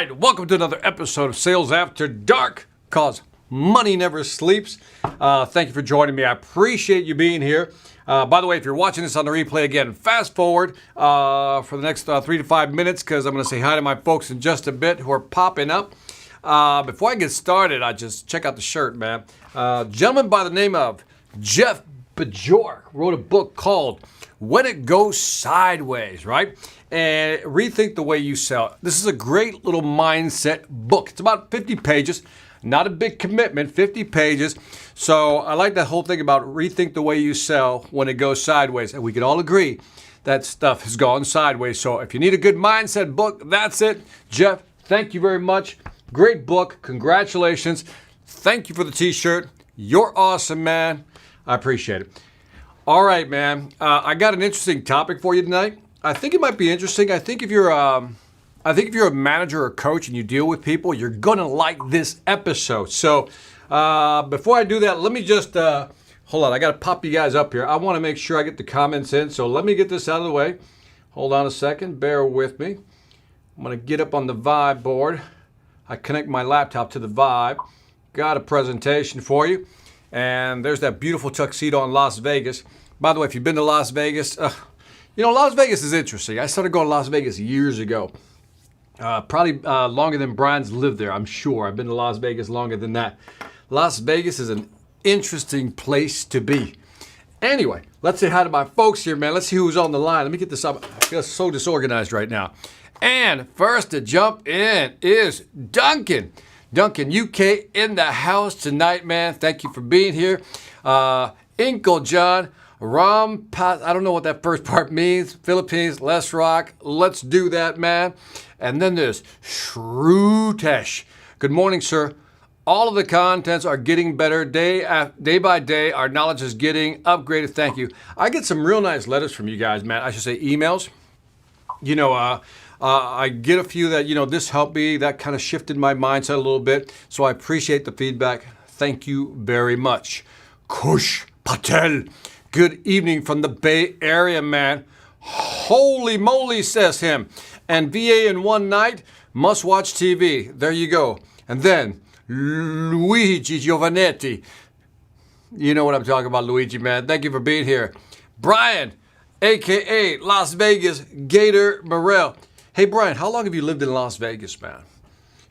right, welcome to another episode of Sales After Dark, cause money never sleeps. Thank you for joining me. I appreciate you being here. By the way, if you're watching this on the replay again, fast forward for the next 3 to 5 minutes because I'm going to say hi to my folks in just a bit who are popping up. Before I get started, I just check out the shirt, man. Gentleman by the name of Jeff Bajork wrote a book called When It Goes Sideways, right? And Rethink the Way You Sell. This is a great little mindset book. It's about 50 pages, not a big commitment, 50 pages. So I like that whole thing about rethink the way you sell when it goes sideways. And we can all agree that stuff has gone sideways. So if you need a good mindset book, that's it. Jeff, thank you very much. Great book. Congratulations. Thank you for the t-shirt. You're awesome, man. I appreciate it. All right, man. I got an interesting topic for you tonight. I think it might be interesting. I think if you're a manager or coach and you deal with people, you're gonna like this episode. So before I do that, let me just hold on. I gotta pop you guys up here. I want to make sure I get the comments in. So let me get this out of the way. Hold on a second. Bear with me. I'm gonna get up on the Vibe board. I connect my laptop to the Vibe. Got a presentation for you. And there's that beautiful tuxedo in Las Vegas. By the way, if you've been to Las Vegas, Las Vegas is interesting. I started going to Las Vegas years ago. Probably longer than Brian's lived there, I'm sure. I've been to Las Vegas longer than that. Las Vegas is an interesting place to be. Anyway, let's say hi to my folks here, man. Let's see who's on the line. Let me get this up. I feel so disorganized right now. And first to jump in is Duncan. Duncan, UK in the house tonight, man. Thank you for being here. Inkle John, I don't know what that first part means. Philippines, let's rock. Let's do that, man. And then there's Shrutesh. Good morning, sir. All of the contents are getting better day by day. Our knowledge is getting upgraded. Thank you. I get some real nice letters from you guys, man. I should say emails. I get a few that, this helped me. That kind of shifted my mindset a little bit. So I appreciate the feedback. Thank you very much. Kush Patel. Good evening from the Bay Area, man. Holy moly, says him. And VA in one night, must watch TV. There you go. And then Luigi Giovanetti. You know what I'm talking about, Luigi, man. Thank you for being here. Brian, a.k.a. Las Vegas Gator Morel. Hey, Brian, how long have you lived in Las Vegas, man?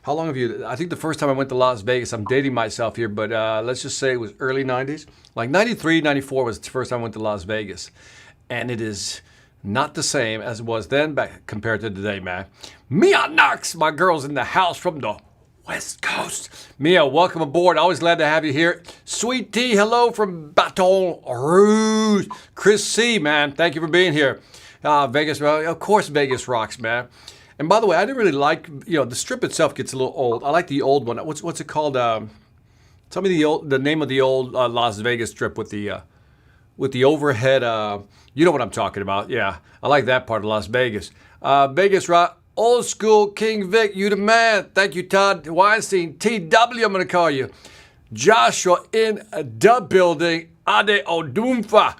How long have you? I think the first time I went to Las Vegas, I'm dating myself here, but let's just say it was early 90s. Like 93, 94 was the first time I went to Las Vegas. And it is not the same as it was then back compared to today, man. Mia Knox, my girl's in the house from the West Coast. Mia, welcome aboard. Always glad to have you here. Sweet Tea, hello from Baton Rouge. Chris C, man, thank you for being here. Vegas, of course Vegas rocks, man. And by the way, I didn't really like, the strip itself gets a little old. I like the old one. What's it called? Tell me the name of the old Las Vegas strip with the overhead. You know what I'm talking about. Yeah, I like that part of Las Vegas. Vegas rock, old school King Vic, you the man. Thank you, Todd Weinstein. TW, I'm going to call you. Joshua in the building. Ade Odumfa.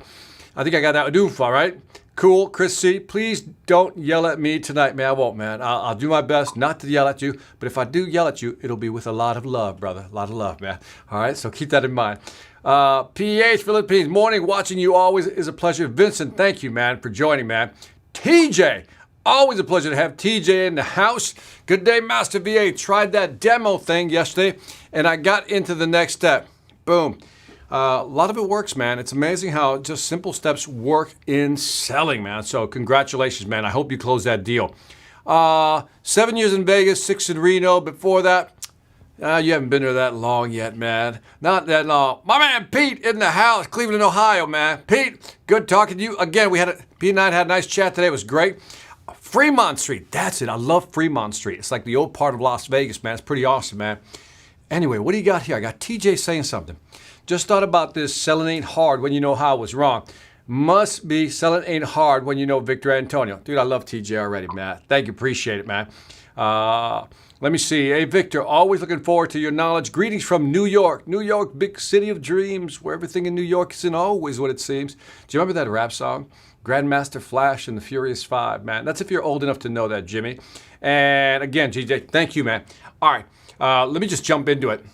I think I got that Odumfa, right? Cool, Chris C. Please don't yell at me tonight, man. I won't, man. I'll do my best not to yell at you. But if I do yell at you, it'll be with a lot of love, brother. A lot of love, man. All right, so keep that in mind. PH Philippines, morning. Watching you always is a pleasure. Vincent, thank you, man, for joining, man. TJ, always a pleasure to have TJ in the house. Good day, Master VA. Tried that demo thing yesterday, and I got into the next step. Boom. A lot of it works, man. It's amazing how just simple steps work in selling, man. So congratulations, man. I hope you close that deal. 7 years in Vegas, 6 in Reno. Before that, you haven't been there that long yet, man. Not that long. My man Pete in the house, Cleveland, Ohio, man. Pete, good talking to you. Again, Pete and I had a nice chat today. It was great. Fremont Street. That's it. I love Fremont Street. It's like the old part of Las Vegas, man. It's pretty awesome, man. Anyway, what do you got here? I got TJ saying something. Just thought about this, selling ain't hard when you know how it was wrong. Must be selling ain't hard when you know Victor Antonio. Dude, I love TJ already, man. Thank you, appreciate it, man. Let me see. Hey, Victor, always looking forward to your knowledge. Greetings from New York. New York, big city of dreams, where everything in New York isn't always what it seems. Do you remember that rap song? Grandmaster Flash and the Furious Five, man. That's if you're old enough to know that, Jimmy. And again, GJ, thank you, man. All right, let me just jump into it.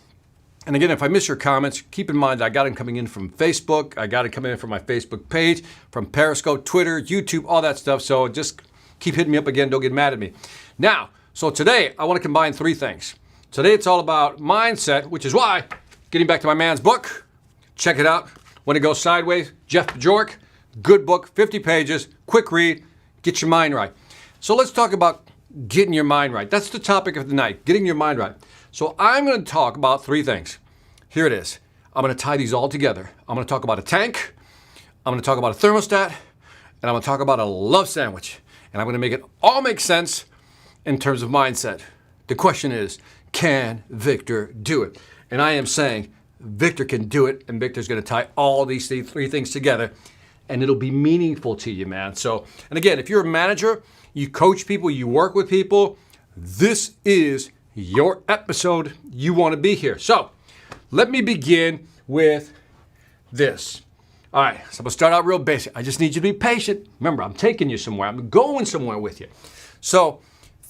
And again, if I miss your comments, keep in mind I got them coming in from Facebook. I got it coming in from my Facebook page, from Periscope, Twitter, YouTube, all that stuff. So just keep hitting me up again. Don't get mad at me. Now, so today I want to combine three things. Today it's all about mindset, which is why, getting back to my man's book, check it out. When It Goes Sideways, Jeff Bjork, good book, 50 pages, quick read, get your mind right. So let's talk about getting your mind right. That's the topic of the night, getting your mind right. So I'm going to talk about three things. Here it is. I'm going to tie these all together. I'm going to talk about a tank, I'm going to talk about a thermostat, and I'm going to talk about a love sandwich. And I'm going to make it all make sense in terms of mindset. The question is, can Victor do it? And I am saying Victor can do it, and Victor's going to tie all these three things together, and it'll be meaningful to you, man. So, and again, if you're a manager, you coach people, you work with people, this is your episode. You want to be here. So let me begin with this. All right, so I'm going to start out real basic. I just need you to be patient. Remember, I'm taking you somewhere. I'm going somewhere with you. So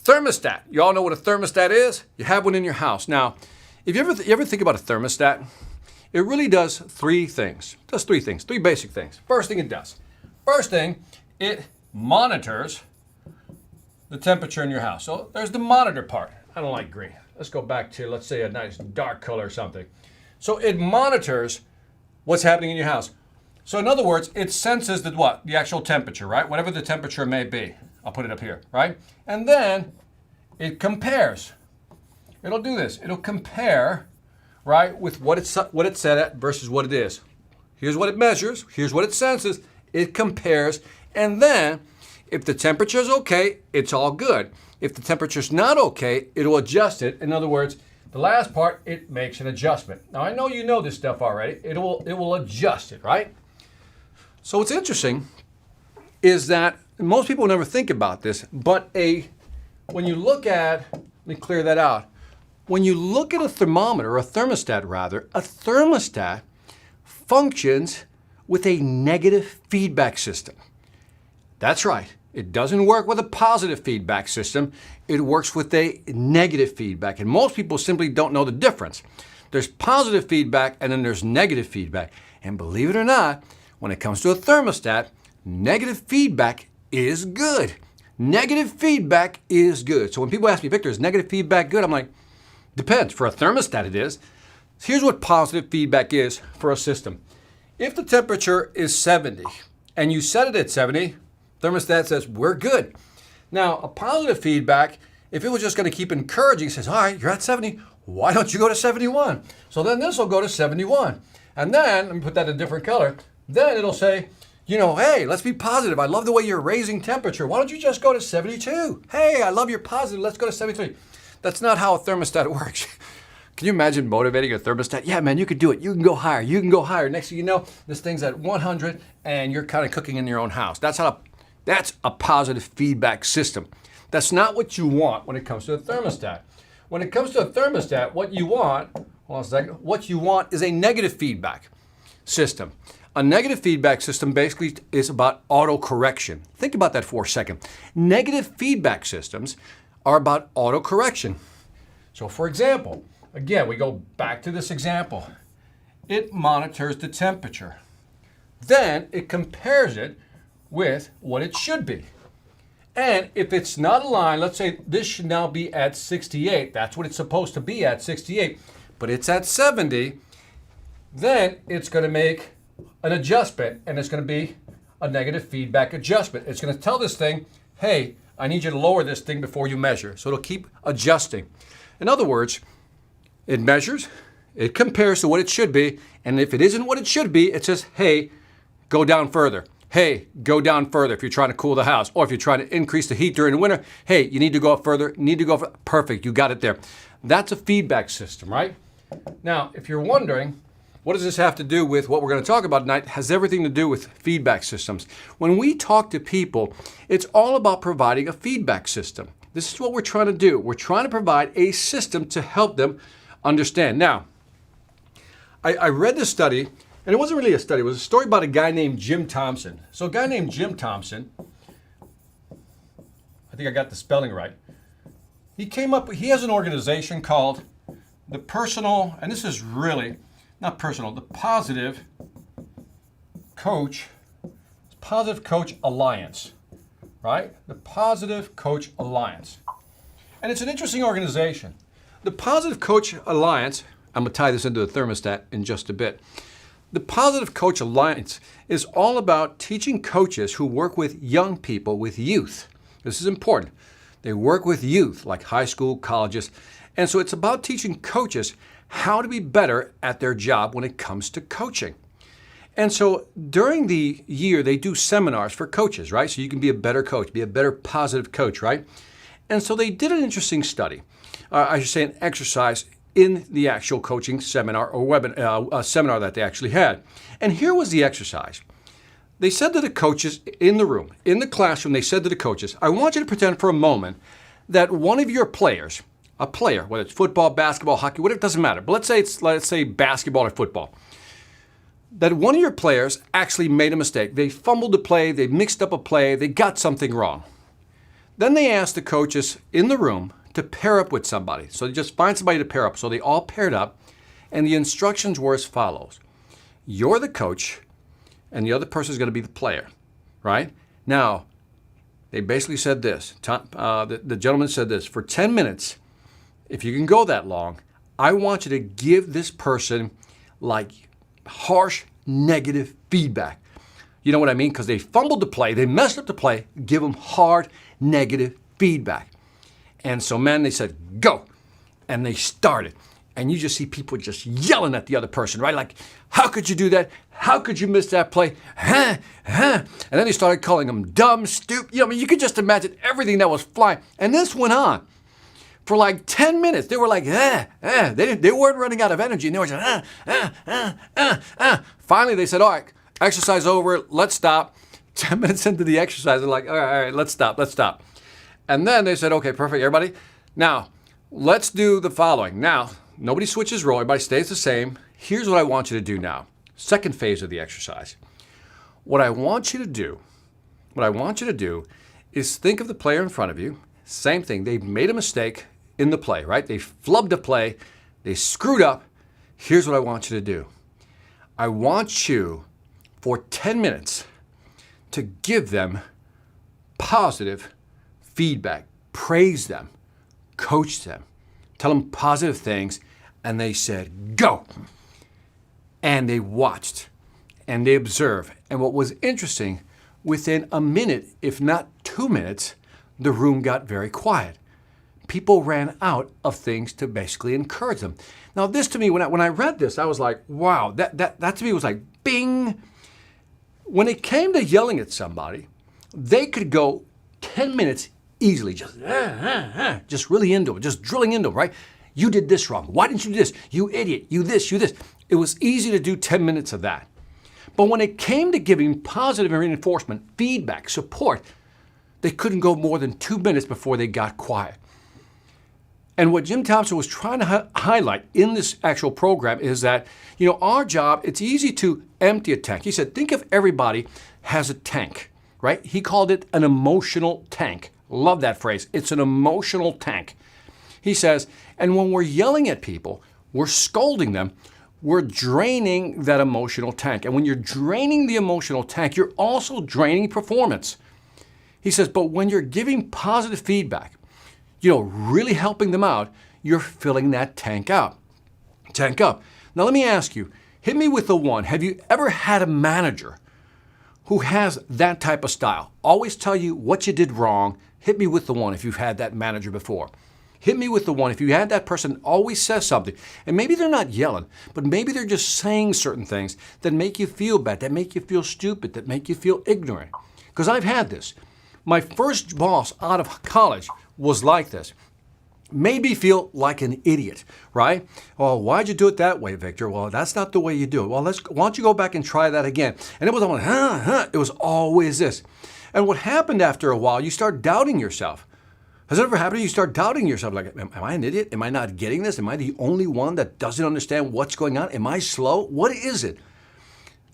thermostat. You all know what a thermostat is? You have one in your house. Now, if you ever think about a thermostat, it really does three things. It does three things, three basic things. First thing it does. First thing, it monitors the temperature in your house. So there's the monitor part. I don't like green. Let's go back to, let's say, a nice dark color or something. So it monitors what's happening in your house. So in other words, it senses the what? The actual temperature, right? Whatever the temperature may be. I'll put it up here, right? And then it compares. It'll do this. It'll compare, right, with what it's set at versus what it is. Here's what it measures. Here's what it senses. It compares. And then if the temperature is okay, it's all good. If the temperature's not okay, it'll adjust it. In other words, the last part, it makes an adjustment. Now, I know you know this stuff already. It will adjust it, right? So what's interesting is that most people never think about this, but when you look at, let me clear that out. When you look at a thermometer, or a thermostat rather, a thermostat functions with a negative feedback system. That's right. It doesn't work with a positive feedback system. It works with a negative feedback. And most people simply don't know the difference. There's positive feedback and then there's negative feedback. And believe it or not, when it comes to a thermostat, negative feedback is good. Negative feedback is good. So when people ask me, Victor, is negative feedback good? I'm like, depends. For a thermostat, it is. Here's what positive feedback is for a system. If the temperature is 70 and you set it at 70, thermostat says, we're good. Now, a positive feedback, if it was just going to keep encouraging, it says, all right, you're at 70, why don't you go to 71? So then this will go to 71. And then, let me put that in a different color, then it'll say, you know, hey, let's be positive. I love the way you're raising temperature. Why don't you just go to 72? Hey, I love your positive. Let's go to 73. That's not how a thermostat works. Can you imagine motivating a thermostat? Yeah, man, you could do it. You can go higher. You can go higher. Next thing you know, this thing's at 100 and you're kind of cooking in your own house. That's a positive feedback system. That's not what you want when it comes to a thermostat. When it comes to a thermostat, what you want, hold on a second, what you want is a negative feedback system. A negative feedback system basically is about auto-correction. Think about that for a second. Negative feedback systems are about auto-correction. So for example, again, we go back to this example. It monitors the temperature. Then it compares it with what it should be. And if it's not aligned, let's say this should now be at 68. That's what it's supposed to be at, 68. But it's at 70. Then it's going to make an adjustment, and it's going to be a negative feedback adjustment. It's going to tell this thing, hey, I need you to lower this thing before you measure. So it'll keep adjusting. In other words, it measures, it compares to what it should be, and if it isn't what it should be, it says, hey, go down further. Hey, go down further if you're trying to cool the house, or if you're trying to increase the heat during the winter. Hey, you need to go up further, you need to go up. Perfect, you got it there. That's a feedback system, right? Now, if you're wondering, what does this have to do with what we're going to talk about tonight? It has everything to do with feedback systems. When we talk to people, it's all about providing a feedback system. This is what we're trying to do. We're trying to provide a system to help them understand. Now, I read this study, and it wasn't really a study. It was a story about a guy named Jim Thompson. So a guy named Jim Thompson, I think I got the spelling right. He has an organization called the Positive Coach Alliance, right? The Positive Coach Alliance. And it's an interesting organization. The Positive Coach Alliance, I'm going to tie this into the thermostat in just a bit. The Positive Coach Alliance is all about teaching coaches who work with young people, with youth. This is important. They work with youth, like high school, colleges. And so it's about teaching coaches how to be better at their job when it comes to coaching. And so during the year, they do seminars for coaches, right? So you can be a better coach, be a better positive coach, right? And so they did an interesting study, I should say an exercise in the actual coaching seminar or seminar that they actually had. And here was the exercise. They said to the coaches in the room, in the classroom, they said to the coaches, I want you to pretend for a moment that one of your players, a player, whether it's football, basketball, hockey, whatever, it doesn't matter. But let's say basketball or football. That one of your players actually made a mistake. They fumbled a play, they mixed up a play, they got something wrong. Then they asked the coaches in the room to pair up with somebody. So they just find somebody to pair up. So they all paired up, and the instructions were as follows. You're the coach, and the other person is going to be the player, right? Now, they basically said this. The gentleman said this. For 10 minutes, if you can go that long, I want you to give this person like harsh, negative feedback. You know what I mean? Because they fumbled the play, they messed up the play, give them hard, negative feedback. And so, man, they said, go. And they started. And you just see people just yelling at the other person, right? Like, how could you do that? How could you miss that play? Huh? And then they started calling them dumb, stupid. You know, I mean, you could just imagine everything that was flying. And this went on for like 10 minutes. They were like, They weren't running out of energy. And they were just, Finally, they said, all right, exercise over. Let's stop. 10 minutes into the exercise, they're like, all right, let's stop. And then they said, okay, perfect, everybody. Now, let's do the following. Now, nobody switches role. Everybody stays the same. Here's what I want you to do now. Second phase of the exercise. What I want you to do is think of the player in front of you. Same thing. They've made a mistake in the play, right? They flubbed a play. They screwed up. Here's what I want you to do. I want you, for 10 minutes, to give them positive feedback. Praise them. Coach them. Tell them positive things. And they said, go. And they watched. And they observed. And what was interesting, within a minute, if not 2 minutes, the room got very quiet. People ran out of things to basically encourage them. Now, this to me, when I read this, I was like, wow, that to me was like, bing. When it came to yelling at somebody, they could go 10 minutes easily, just really into it, just drilling into it, right? You did this wrong. Why didn't you do this? You idiot. You this, you this. It was easy to do 10 minutes of that. But when it came to giving positive reinforcement, feedback, support, they couldn't go more than 2 minutes before they got quiet. And what Jim Thompson was trying to highlight in this actual program is that, our job, it's easy to empty a tank. He said, think of everybody has a tank, right? He called it an emotional tank. Love that phrase. It's an emotional tank. He says, and when we're yelling at people, we're scolding them, we're draining that emotional tank. And when you're draining the emotional tank, you're also draining performance. He says, but when you're giving positive feedback, really helping them out, you're filling that tank up. Now, let me ask you, hit me with the one. Have you ever had a manager who has that type of style? Always tell you what you did wrong. Hit me with the one if you've had that manager before. Hit me with the one if you had that person always says something. And maybe they're not yelling, but maybe they're just saying certain things that make you feel bad, that make you feel stupid, that make you feel ignorant. Because I've had this. My first boss out of college was like this. Made me feel like an idiot, right? Well, why'd you do it that way, Victor? Well, that's not the way you do it. Well, why don't you go back and try that again? And it was it was always this. And what happened after a while, you start doubting yourself. Has it ever happened to you? You start doubting yourself, like, am I an idiot? Am I not getting this? Am I the only one that doesn't understand what's going on? Am I slow? What is it?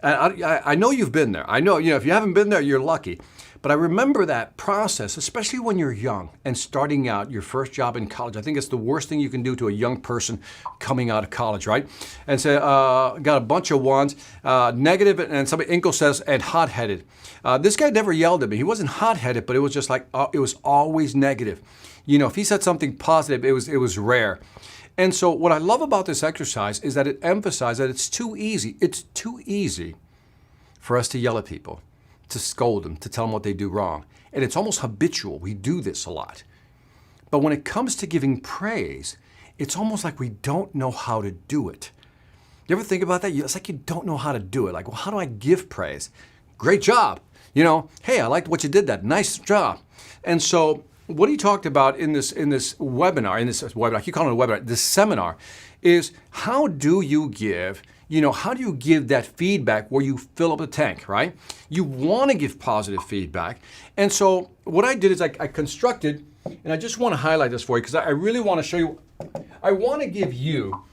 And I know you've been there. I know, if you haven't been there, you're lucky. But I remember that process, especially when you're young and starting out your first job in college. I think it's the worst thing you can do to a young person coming out of college, right? And say, got a bunch of ones, negative, and somebody, Inkle says, and hot-headed. This guy never yelled at me. He wasn't hot-headed, but it was just like, it was always negative. If he said something positive, it was rare. And so what I love about this exercise is that it emphasizes that it's too easy. It's too easy for us to yell at people, to scold them, to tell them what they do wrong. And it's almost habitual. We do this a lot. But when it comes to giving praise, it's almost like we don't know how to do it. You ever think about that? It's like you don't know how to do it. Like, well, how do I give praise? Great job. Hey, I liked what you did that. Nice job. And so what he talked about in this webinar, I keep calling it a webinar, this seminar, is how do you give that feedback where you fill up the tank, right? You want to give positive feedback. And so what I did is I constructed, and I just want to highlight this for you because I really want to show you, I want to give you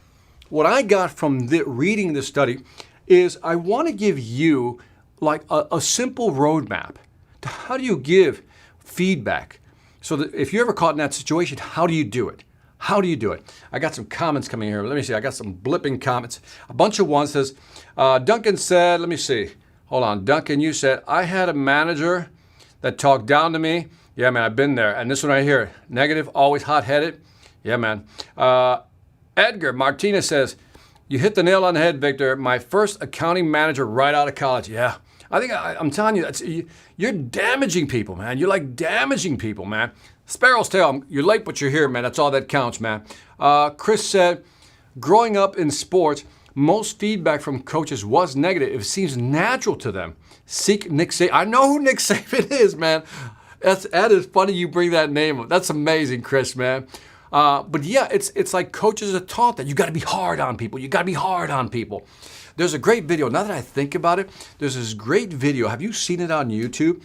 what I got from reading this study is I want to give you like a simple roadmap to how do you give feedback. So that if you're ever caught in that situation, how do you do it? How do you do it? I got some comments coming here. Let me see. I got some blipping comments. A bunch of ones says, Duncan said, let me see. Hold on. Duncan, you said, I had a manager that talked down to me. Yeah, man, I've been there. And this one right here, negative, always hot-headed. Yeah, man. Edgar Martinez says, you hit the nail on the head, Victor. My first accounting manager right out of college. Yeah. I think I'm telling you, you're damaging people, man. You're like damaging people, man. Sparrow's tail, you're late, but you're here, man. That's all that counts, man. Chris said, growing up in sports, most feedback from coaches was negative. It seems natural to them. Seek Nick Saban. I know who Nick Saban is, man. That is funny you bring that name up. That's amazing, Chris, man. But yeah, it's like coaches are taught that you got to be hard on people. You got to be hard on people. There's a great video. Now that I think about it, there's this great video. Have you seen it on YouTube?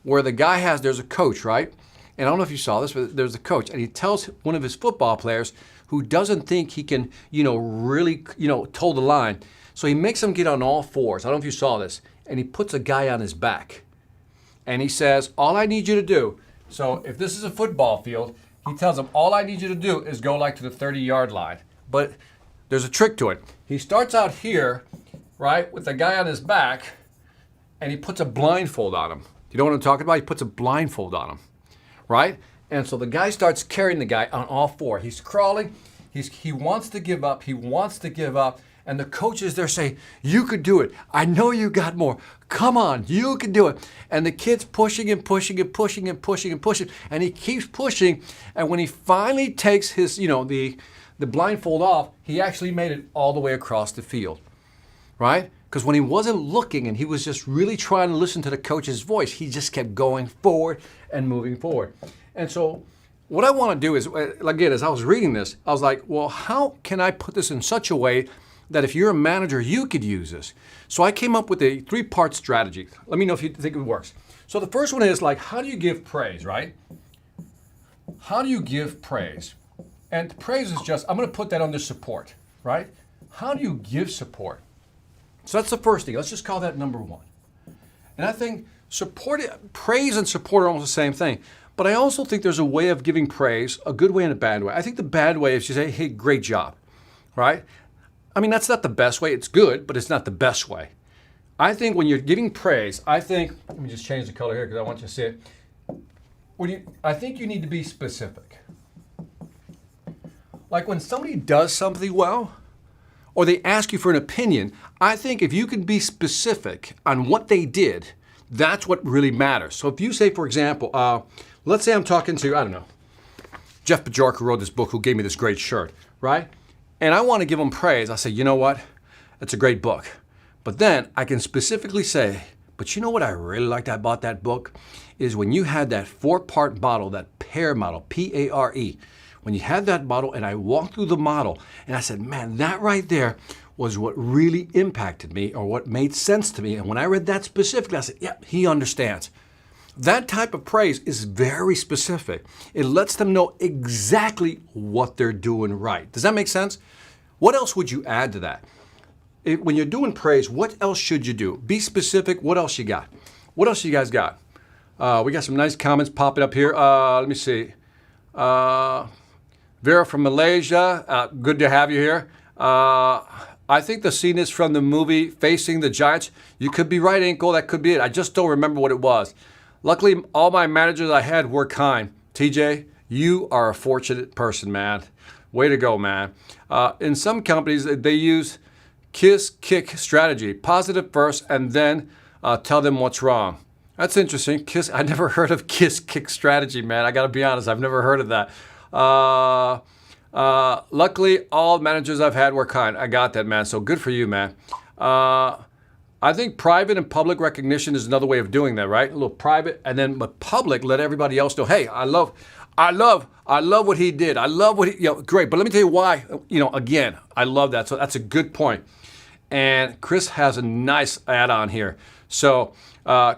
Where the guy there's a coach, right? And I don't know if you saw this, but there's a coach, and he tells one of his football players who doesn't think he can, really, toe the line. So he makes him get on all fours. I don't know if you saw this. And he puts a guy on his back. And he says, all I need you to do, so if this is a football field, he tells him, all I need you to do is go like to the 30-yard line. But there's a trick to it. He starts out here, right, with the guy on his back, and he puts a blindfold on him. You know what I'm talking about? He puts a blindfold on him, right? And so the guy starts carrying the guy on all four. He's crawling. He wants to give up. He wants to give up. And the coach is there saying, you could do it. I know you got more. Come on, you can do it. And the kid's pushing and pushing and pushing and pushing and pushing. And he keeps pushing. And when he finally takes his, the blindfold off, he actually made it all the way across the field, right? Because when he wasn't looking and he was just really trying to listen to the coach's voice, he just kept going forward and moving forward. And so what I want to do is, again, as I was reading this, I was like, well, how can I put this in such a way that if you're a manager, you could use this? So I came up with a 3-part strategy. Let me know if you think it works. So the first one is like, how do you give praise, right? How do you give praise? And praise is just, I'm going to put that under support, right? How do you give support? So that's the first thing. Let's just call that number one. And I think praise and support are almost the same thing. But I also think there's a way of giving praise, a good way and a bad way. I think the bad way is you say, hey, great job, right? I mean, that's not the best way. It's good, but it's not the best way. I think when you're giving praise, let me just change the color here because I want you to see it. I think you need to be specific. Like when somebody does something well, or they ask you for an opinion, I think if you can be specific on what they did, that's what really matters. So if you say, for example, let's say I'm talking to, I don't know, Jeff Bajork, who wrote this book, who gave me this great shirt, right? And I want to give him praise. I say, you know what? It's a great book. But then I can specifically say, but you know what I really liked about that book? Is when you had that 4-part model, that PARE model, P-A-R-E. When you had that model and I walked through the model and I said, man, that right there was what really impacted me or what made sense to me. And when I read that specifically, I said, yeah, he understands. That type of praise is very specific. It lets them know exactly what they're doing right. Does that make sense? What else would you add to that? When you're doing praise, what else should you do? Be specific. What else you got? What else you guys got? We got some nice comments popping up here. Let me see. Vera from Malaysia, good to have you here. I think the scene is from the movie Facing the Giants. You could be right, Inkle. That could be it. I just don't remember what it was. Luckily, all my managers I had were kind. TJ, you are a fortunate person, man. Way to go, man. In some companies, they use kiss, kick strategy. Positive first, and then tell them what's wrong. That's interesting. Kiss. I never heard of kiss, kick strategy, man. I got to be honest. I've never heard of that. Luckily, all managers I've had were kind. I got that, man. So good for you, man. I think private and public recognition is another way of doing that, right? A little private, and then but public, let everybody else know, hey, I love what he did. I love what he, great. But let me tell you why, again, I love that. So that's a good point. And Chris has a nice add-on here. So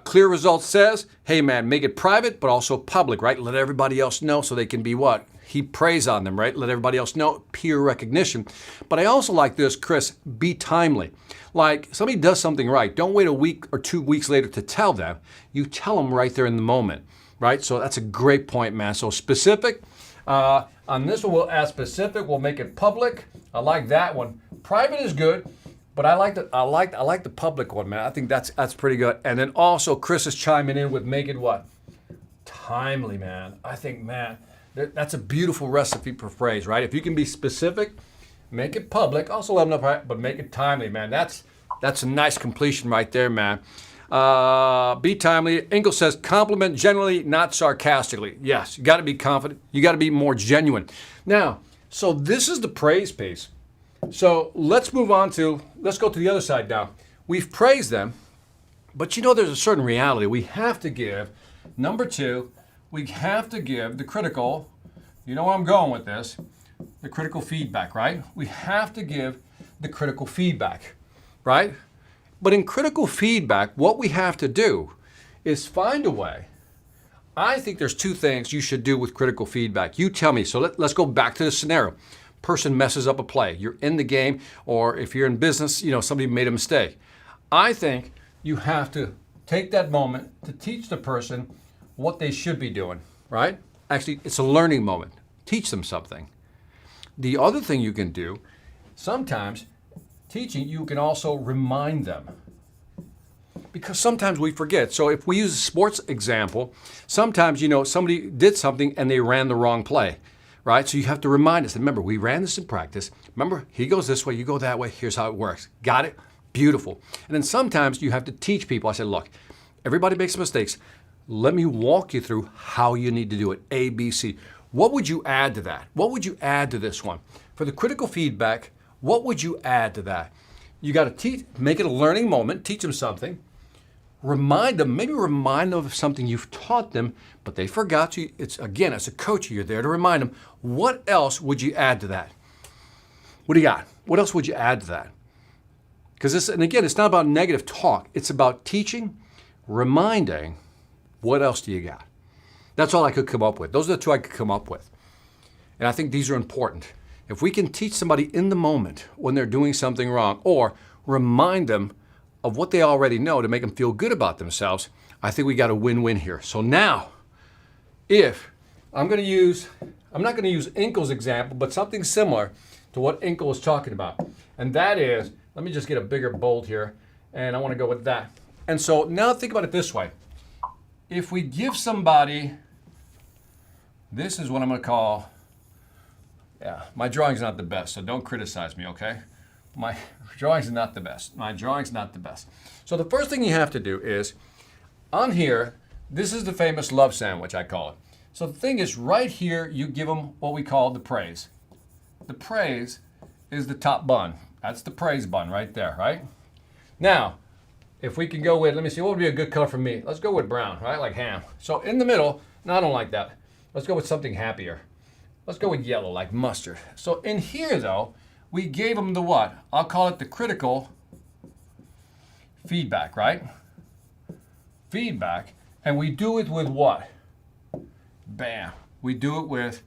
Clear Results says, hey, man, make it private, but also public, right? Let everybody else know so they can be what? He prays on them, right? Let everybody else know, peer recognition. But I also like this, Chris, be timely. Like somebody does something right. Don't wait a week or 2 weeks later to tell them. You tell them right there in the moment, right? So that's a great point, man. So specific. On this one, we'll add specific. We'll make it public. I like that one. Private is good, but I like the public one, man. I think that's pretty good. And then also Chris is chiming in with make it what? Timely, man. I think, man, that's a beautiful recipe for phrase, right? If you can be specific, make it public. Also let them know, but make it timely, man. That's a nice completion right there, man. Be timely. Engel says compliment generally, not sarcastically. Yes, you got to be confident. You got to be more genuine. Now, so this is the praise piece. So let's go to the other side now. We've praised them, but there's a certain reality. We have to give, number two, we have to give the critical, you know where I'm going with this, the critical feedback, right? We have to give the critical feedback, right? But in critical feedback, what we have to do is find a way. I think there's two things you should do with critical feedback. You tell me. So let's go back to the scenario. Person messes up a play. You're in the game, or if you're in business, somebody made a mistake. I think you have to take that moment to teach the person what they should be doing, right? Actually, it's a learning moment. Teach them something. The other thing you can do, sometimes teaching, you can also remind them. Because sometimes we forget. So if we use a sports example, sometimes, somebody did something and they ran the wrong play, right? So you have to remind us. Remember, we ran this in practice. Remember, he goes this way, you go that way. Here's how it works. Got it? Beautiful. And then sometimes you have to teach people. I said, look, everybody makes mistakes. Let me walk you through how you need to do it. A, B, C. What would you add to that? What would you add to this one? For the critical feedback, what would you add to that? You got to make it a learning moment, teach them something, remind them of something you've taught them, but they forgot you. It's again, as a coach, you're there to remind them. What else would you add to that? What do you got? What else would you add to that? Because it's not about negative talk. It's about teaching, reminding. What else do you got? That's all I could come up with. Those are the two I could come up with. And I think these are important. If we can teach somebody in the moment when they're doing something wrong, or remind them of what they already know to make them feel good about themselves, I think we got a win-win here. So now, if I'm not going to use Inkel's example, but something similar to what Inkel was talking about. And that is, let me just get a bigger bold here, and I want to go with that. And so now think about it this way. If we give somebody, this is what I'm going to call, my drawing's not the best, so don't criticize me, okay? My drawing's not the best. So the first thing you have to do is, on here, this is the famous love sandwich, I call it. So the thing is, right here, you give them what we call the praise. The praise is the top bun. That's the praise bun right there, right? Now, if we can go with, let me see, what would be a good color for me? Let's go with brown, right? Like ham. So in the middle, no, I don't like that. Let's go with something happier. Let's go with yellow, like mustard. So in here, though, we gave them the what? I'll call it the critical feedback, right? Feedback. And we do it with what? Bam. We do it with,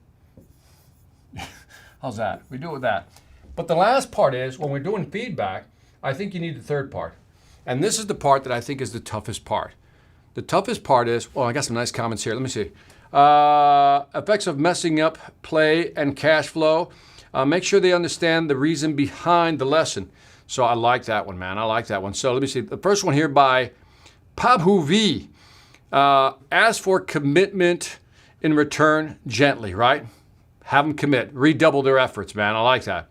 how's that? We do it with that. But the last part is, when we're doing feedback, I think you need the third part. And this is the part that I think is the toughest part. The toughest part is, I got some nice comments here. Let me see. Effects of messing up play and cash flow. Make sure they understand the reason behind the lesson. So I like that one, man. I like that one. So let me see. The first one here by Pabhu V. Ask for commitment in return gently, right? Have them commit. Redouble their efforts, man. I like that.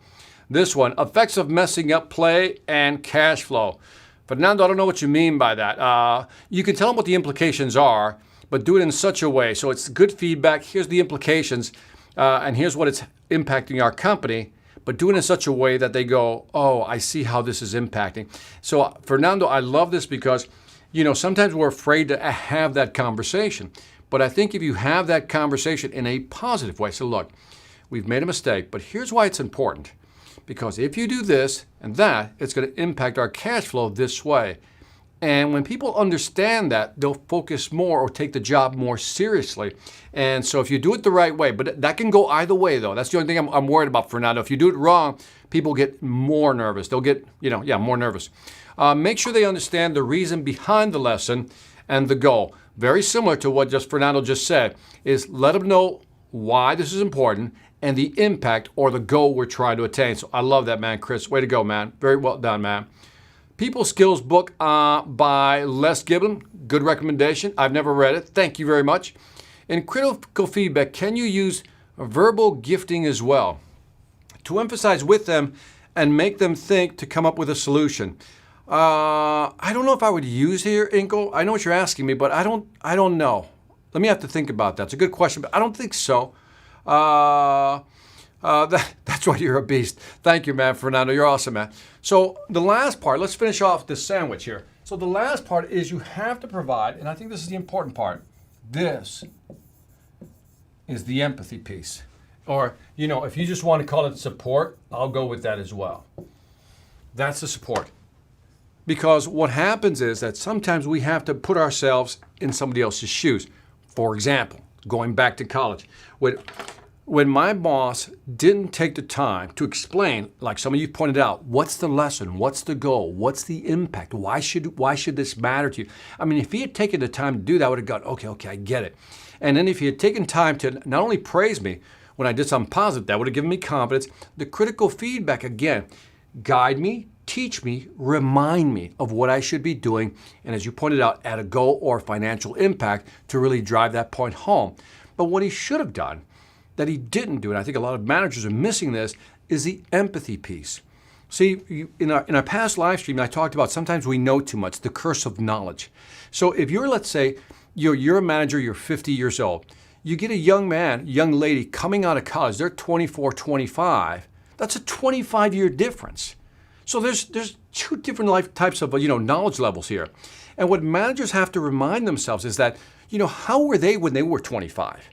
This one, effects of messing up play and cash flow. Fernando, I don't know what you mean by that. You can tell them what the implications are, but do it in such a way. So it's good feedback. Here's the implications, and here's what it's impacting our company, but do it in such a way that they go, oh, I see how this is impacting. So Fernando, I love this because, sometimes we're afraid to have that conversation. But I think if you have that conversation in a positive way, so look, we've made a mistake, but here's why it's important. Because if you do this and that, it's going to impact our cash flow this way. And when people understand that, they'll focus more or take the job more seriously. And so if you do it the right way, but that can go either way though. That's the only thing I'm worried about, Fernando. If you do it wrong, people get more nervous. They'll get, more nervous. Make sure they understand the reason behind the lesson and the goal. Very similar to what Fernando just said, is let them know why this is important and the impact or the goal we're trying to attain. So I love that, man, Chris. Way to go, man. Very well done, man. People Skills book by Les Gibbon. Good recommendation. I've never read it. Thank you very much. In critical feedback, can you use verbal gifting as well to emphasize with them and make them think to come up with a solution? I don't know if I would use here, Inko. I know what you're asking me, but I don't know. Let me have to think about that. It's a good question, but I don't think so. That's why you're a beast. Thank you, man, Fernando. You're awesome, man. So the last part, let's finish off this sandwich here. So the last part is you have to provide, and I think this is the important part. This is the empathy piece. Or, if you just want to call it support, I'll go with that as well. That's the support. Because what happens is that sometimes we have to put ourselves in somebody else's shoes. For example, going back to college, when my boss didn't take the time to explain, like some of you pointed out, what's the lesson, what's the goal, what's the impact, why should this matter to you? I mean, if he had taken the time to do that, I would have gone, okay, I get it. And then if he had taken time to not only praise me when I did something positive, that would have given me confidence. The critical feedback, again, guide me, teach me, remind me of what I should be doing, and as you pointed out, add a goal or financial impact to really drive that point home. But what he should have done, that he didn't do, and I think a lot of managers are missing this, is the empathy piece. See, in our past live stream, I talked about sometimes we know too much, the curse of knowledge. So if you're, let's say, you're a manager, you're 50 years old, you get a young man, young lady coming out of college, they're 24, 25, that's a 25-year difference. So there's two different types of knowledge levels here. And what managers have to remind themselves is that, how were they when they were 25?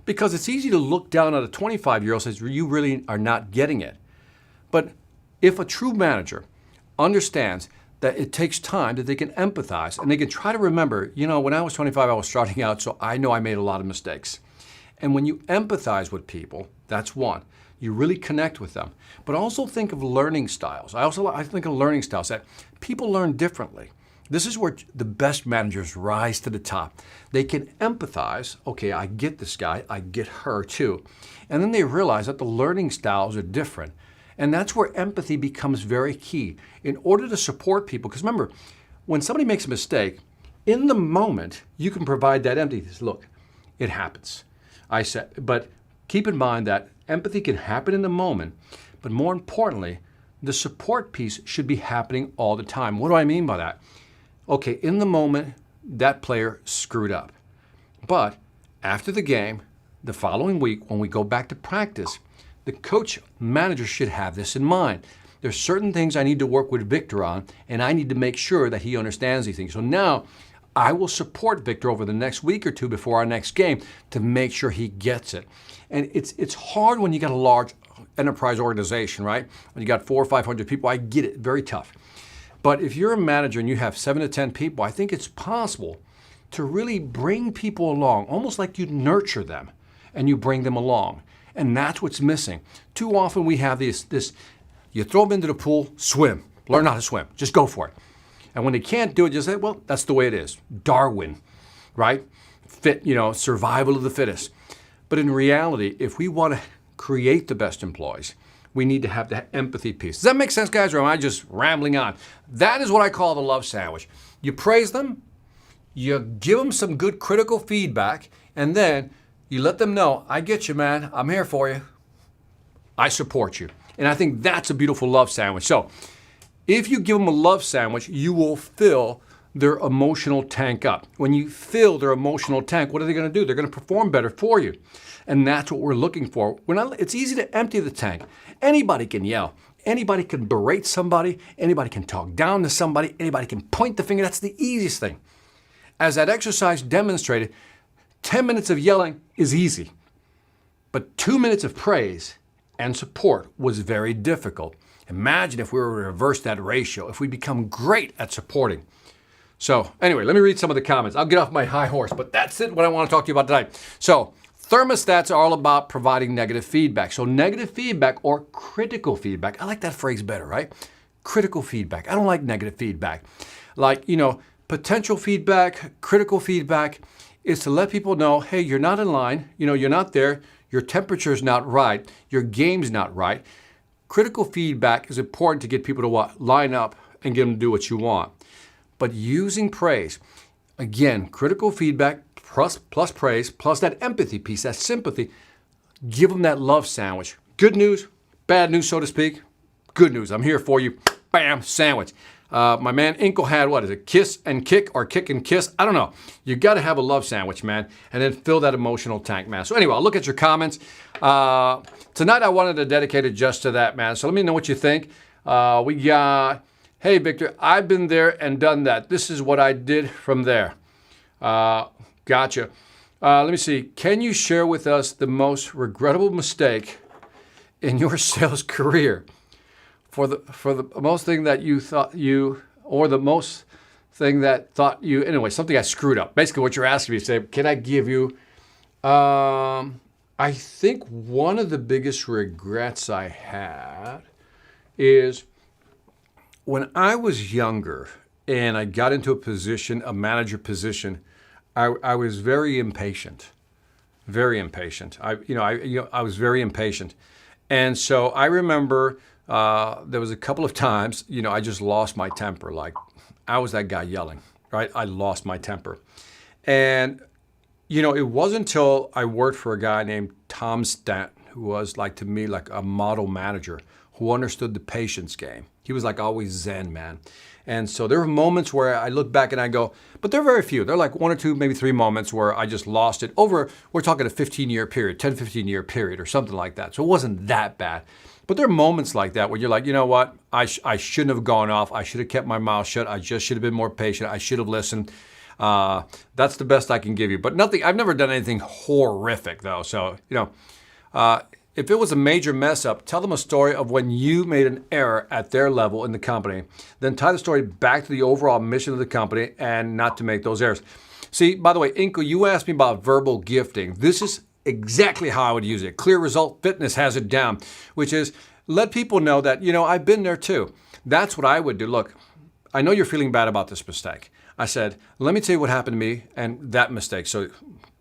Because it's easy to look down at a 25-year-old and say, you really are not getting it. But if a true manager understands that it takes time, that they can empathize and they can try to remember, when I was 25, I was starting out, so I know I made a lot of mistakes. And when you empathize with people, that's one. You really connect with them. But also think of learning styles. I think of learning styles that people learn differently. This is where the best managers rise to the top. They can empathize. Okay, I get this guy. I get her too. And then they realize that the learning styles are different. And that's where empathy becomes very key in order to support people. Because remember, when somebody makes a mistake, in the moment, you can provide that empathy. Look, it happens. But keep in mind that empathy can happen in the moment, but more importantly, the support piece should be happening all the time. What do I mean by that? Okay, in the moment, that player screwed up. But after the game, the following week, when we go back to practice, the coach manager should have this in mind. There's certain things I need to work with Victor on, and I need to make sure that he understands these things. So now, I will support Victor over the next week or two before our next game to make sure he gets it. And it's hard when you got a large enterprise organization, right? When you got 400 or 500 people, I get it, very tough. But if you're a manager and you have 7 to 10 people, I think it's possible to really bring people along, almost like you nurture them and you bring them along. And that's what's missing. Too often we have this, you throw them into the pool, swim, learn how to swim, just go for it. And when they can't do it, just say, well, that's the way it is. Darwin, right? Survival of the fittest. But in reality, if we want to create the best employees, we need to have the empathy piece. Does that make sense, guys, or am I just rambling on? That is what I call the love sandwich. You praise them, you give them some good critical feedback, and then you let them know, I get you, man. I'm here for you. I support you. And I think that's a beautiful love sandwich. So if you give them a love sandwich, you will fill their emotional tank up. When you fill their emotional tank, what are they going to do? They're going to perform better for you. And that's what we're looking for. It's easy to empty the tank. Anybody can yell. Anybody can berate somebody. Anybody can talk down to somebody. Anybody can point the finger. That's the easiest thing. As that exercise demonstrated, 10 minutes of yelling is easy. But 2 minutes of praise and support was very difficult. Imagine if we were to reverse that ratio, if we become great at supporting. So anyway, let me read some of the comments. I'll get off my high horse, but that's what I want to talk to you about tonight. So thermostats are all about providing negative feedback. So negative feedback or critical feedback. I like that phrase better, right? Critical feedback. I don't like negative feedback. Like, potential feedback, critical feedback is to let people know, hey, you're not in line. You're not there. Your temperature's not right. Your game's not right. Critical feedback is important to get people to line up and get them to do what you want. But using praise, again, critical feedback plus praise, plus that empathy piece, that sympathy, give them that love sandwich. Good news, bad news, so to speak. Good news, I'm here for you. Bam, sandwich. My man Inkle had, what is it, kiss and kick or kick and kiss? I don't know. You got to have a love sandwich, man, and then fill that emotional tank, man. So anyway, I'll look at your comments. Tonight I wanted to dedicate it just to that, man. So let me know what you think. We got, hey, Victor, I've been there and done that. This is what I did from there. Gotcha. Let me see. Can you share with us the most regrettable mistake in your sales career? For the most thing that you thought you, or the most thing that thought you, anyway, something I screwed up. Basically what you're asking me to say, can I give you, I think one of the biggest regrets I had is when I was younger and I got into a position, a manager position, I was very impatient, very impatient. I was very impatient. And so I remember there was a couple of times, I just lost my temper. Like I was that guy yelling, right? I lost my temper. And, it wasn't until I worked for a guy named Tom Stanton, who was to me like a model manager who understood the patience game. He was like always Zen, man. And so there were moments where I look back and I go, but they're very few. They're like 1 or 2, maybe 3 moments where I just lost it over, we're talking a 15-year period, 10, 15-year period or something like that. So it wasn't that bad. But there are moments like that where you're like, you know what? I shouldn't have gone off. I should have kept my mouth shut. I just should have been more patient. I should have listened. That's the best I can give you. But nothing, I've never done anything horrific though. So, if it was a major mess up, tell them a story of when you made an error at their level in the company. Then tie the story back to the overall mission of the company and not to make those errors. See, by the way, Inko, you asked me about verbal gifting. This is exactly how I would use it. Clear Result Fitness has it down, which is let people know that, I've been there too. That's what I would do. Look, I know you're feeling bad about this mistake. I said, let me tell you what happened to me and that mistake.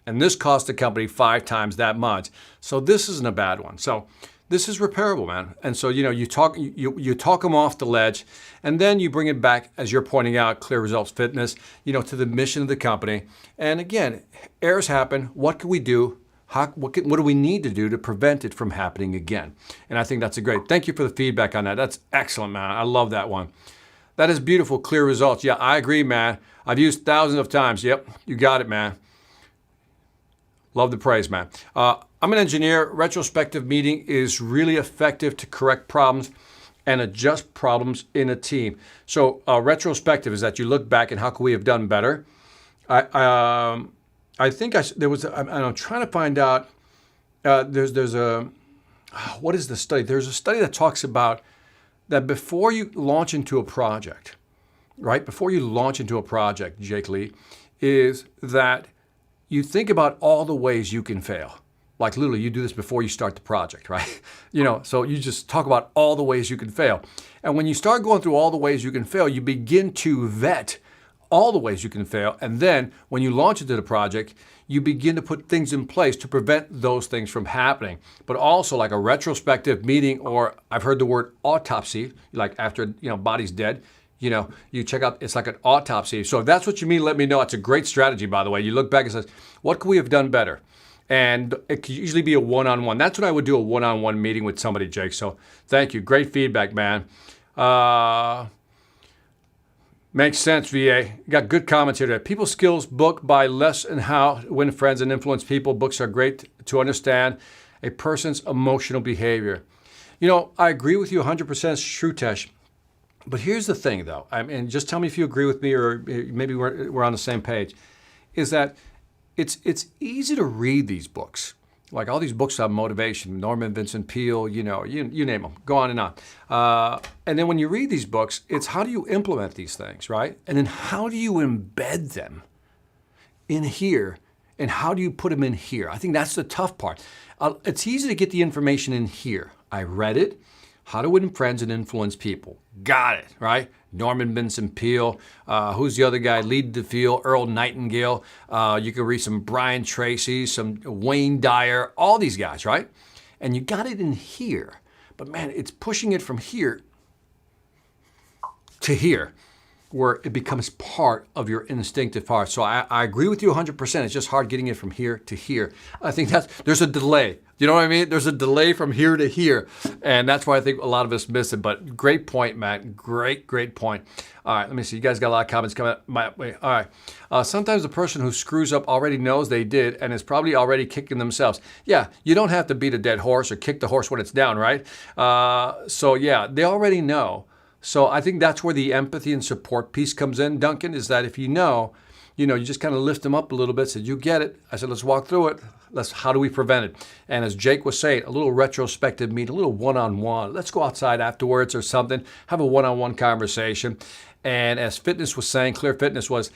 And this cost the company 5 times that much. So this isn't a bad one. So this is repairable, man. And so, you talk them off the ledge and then you bring it back, as you're pointing out, Clear Results Fitness, to the mission of the company. And again, errors happen. What can we do? What do we need to do to prevent it from happening again? And I think that's a great. Thank you for the feedback on that. That's excellent, man. I love that one. That is beautiful, Clear Results. Yeah, I agree, man. I've used thousands of times. Yep, you got it, man. Love the praise, man. I'm an engineer. Retrospective meeting is really effective to correct problems and adjust problems in a team. So retrospective is that you look back and how could we have done better? I think I'm trying to find out. There's a what is the study? There's a study that talks about that before you launch into a project, right? Before you launch into a project, Jake Lee, is that you think about all the ways you can fail. Like literally, you do this before you start the project, right? So you just talk about all the ways you can fail. And when you start going through all the ways you can fail, you begin to vet all the ways you can fail. And then when you launch into the project, you begin to put things in place to prevent those things from happening. But also like a retrospective meeting, or I've heard the word autopsy, like after, body's dead, you check out, it's like an autopsy. So if that's what you mean, let me know. It's a great strategy, by the way. You look back and says, what could we have done better? And it could usually be a one-on-one. That's when I would do a one-on-one meeting with somebody, Jake. So thank you. Great feedback, man. Makes sense, VA. You got good comments here today. People Skills book by Les and How to Win Friends and Influence People. Books are great to understand a person's emotional behavior. I agree with you 100%, Shrutesh. But here's the thing, though, and just tell me if you agree with me or maybe we're on the same page, is that it's easy to read these books. Like all these books on motivation, Norman Vincent Peale, you name them, go on and on. And then when you read these books, it's how do you implement these things, right? And then how do you embed them in here? And how do you put them in here? I think that's the tough part. It's easy to get the information in here. I read it. How to Win Friends and Influence People. Got it, right? Norman Vincent Peale. Who's the other guy? Lead the Field, Earl Nightingale. You can read some Brian Tracy, some Wayne Dyer, all these guys, right? And you got it in here. But man, it's pushing it from here to here, where it becomes part of your instinctive part. So I agree with you 100%. It's just hard getting it from here to here. I think there's a delay. You know what I mean? There's a delay from here to here. And that's why I think a lot of us miss it. But great point, Matt. Great point. All right, let me see. You guys got a lot of comments coming my way. All right. Sometimes the person who screws up already knows they did and is probably already kicking themselves. Yeah, you don't have to beat a dead horse or kick the horse when it's down, right? So yeah, they already know. So I think that's where the empathy and support piece comes in, Duncan, is that if you just kind of lift them up a little bit, said, you get it. I said, let's walk through it. How do we prevent it? And as Jake was saying, a little retrospective meeting, a little one-on-one. Let's go outside afterwards or something, have a one-on-one conversation. And as Fitness was saying, Clear Fitness was,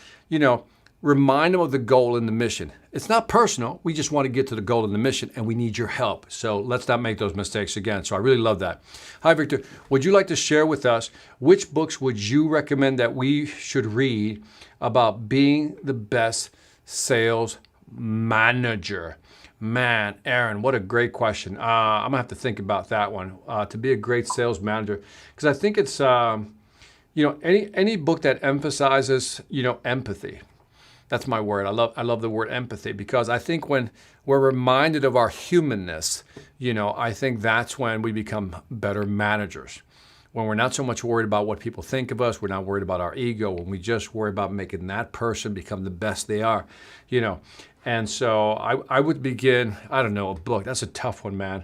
remind them of the goal and the mission. It's not personal. We just want to get to the goal and the mission, and we need your help. So let's not make those mistakes again. So I really love that. Hi, Victor. Would you like to share with us which books would you recommend that we should read about being the best sales manager? Man, Aaron, what a great question. I'm going to have to think about that one. To be a great sales manager, because I think it's, any book that emphasizes, empathy. That's my word. I love the word empathy, because I think when we're reminded of our humanness, I think that's when we become better managers. When we're not so much worried about what people think of us, we're not worried about our ego, when we just worry about making that person become the best they are, And so I would begin, I don't know, a book. That's a tough one, man.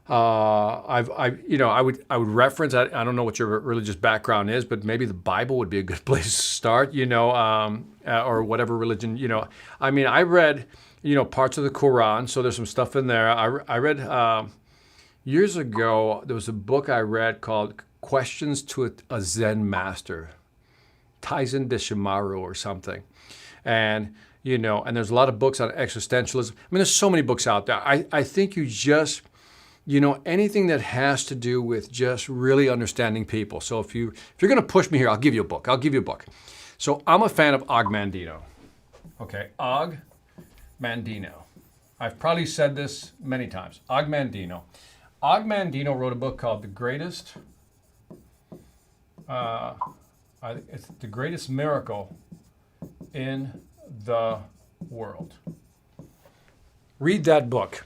I would reference, I don't know what your religious background is, but maybe the Bible would be a good place to start, or whatever religion, I read, parts of the Quran, so there's some stuff in there. I read, years ago, there was a book I read called Questions to a Zen Master, Taizen Deshimaru or something. And, and there's a lot of books on existentialism. There's so many books out there. I think you just, anything that has to do with just really understanding people. So if you're going to push me here, I'll give you a book. So I'm a fan of Og Mandino. Okay, Og Mandino. I've probably said this many times. Og Mandino. Og Mandino wrote a book called The Greatest, it's The Greatest Miracle in the World. Read that book.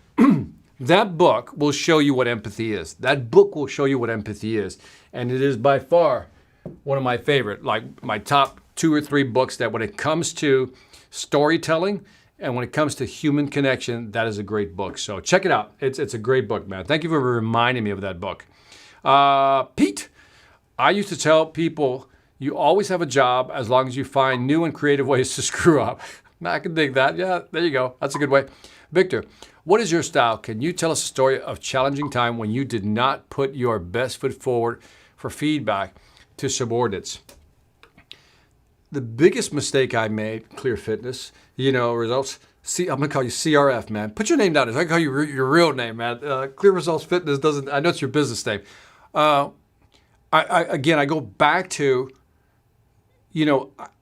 That book will show you what empathy is. That book will show you what empathy is. And it is by far one of my favorite, like my top 2 or 3 books that when it comes to storytelling and when it comes to human connection, that is a great book. So check it out. It's a great book, man. Thank you for reminding me of that book. Pete, I used to tell people, you always have a job as long as you find new and creative ways to screw up. I can dig that. Yeah, there you go. That's a good way. Victor, what is your style? Can you tell us a story of challenging time when you did not put your best foot forward for feedback to subordinates? the biggest mistake I made, Clear Fitness, results. See, I'm gonna call you CRF, man. Put your name down. I can call you your real name, man. Clear Results Fitness doesn't. I know it's your business name. I go back to,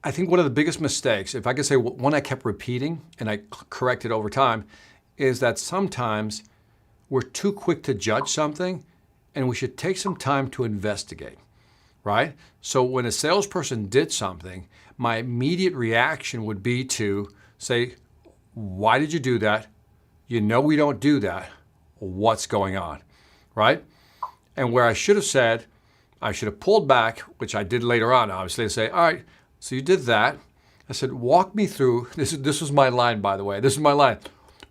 I think one of the biggest mistakes, if I could say one I kept repeating and I corrected over time, is that sometimes we're too quick to judge something, and we should take some time to investigate. Right? So when a salesperson did something, my immediate reaction would be to say, why did you do that? You know we don't do that. What's going on? Right? And where I should have said, I should have pulled back, which I did later on, obviously, to say, all right, so you did that. I said, walk me through, this was my line, by the way. This is my line.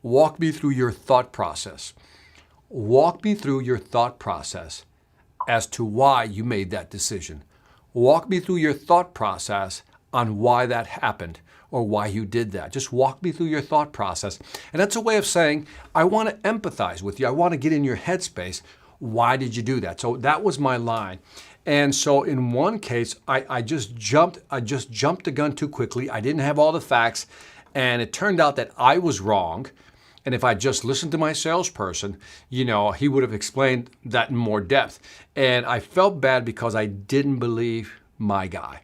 Walk me through your thought process. Walk me through your thought process as to why you made that decision. Walk me through your thought process on why that happened or why you did that. Just walk me through your thought process. And that's a way of saying, I want to empathize with you. I want to get in your headspace. Why did you do that? So that was my line. And so in one case, I just jumped the gun too quickly. I didn't have all the facts. And it turned out that I was wrong. And if I just listened to my salesperson, he would have explained that in more depth. And I felt bad because I didn't believe my guy.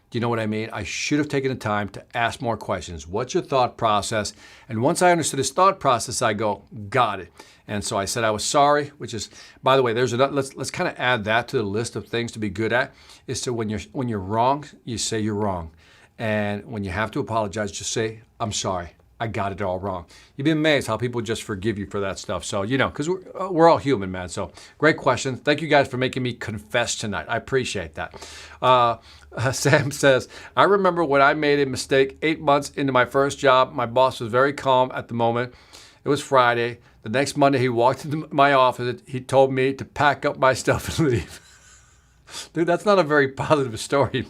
Do you know what I mean? I should have taken the time to ask more questions. What's your thought process? And once I understood his thought process, I go, got it. And so I said I was sorry, which is, by the way, let's kind of add that to the list of things to be good at. Is to when you're wrong, you say you're wrong. And when you have to apologize, just say, I'm sorry. I got it all wrong. You'd be amazed how people just forgive you for that stuff. So, because we're all human, man. So great question. Thank you guys for making me confess tonight. I appreciate that. Sam says, I remember when I made a mistake 8 months into my first job. My boss was very calm at the moment. It was Friday. The next Monday, he walked into my office. He told me to pack up my stuff and leave. Dude, that's not a very positive story.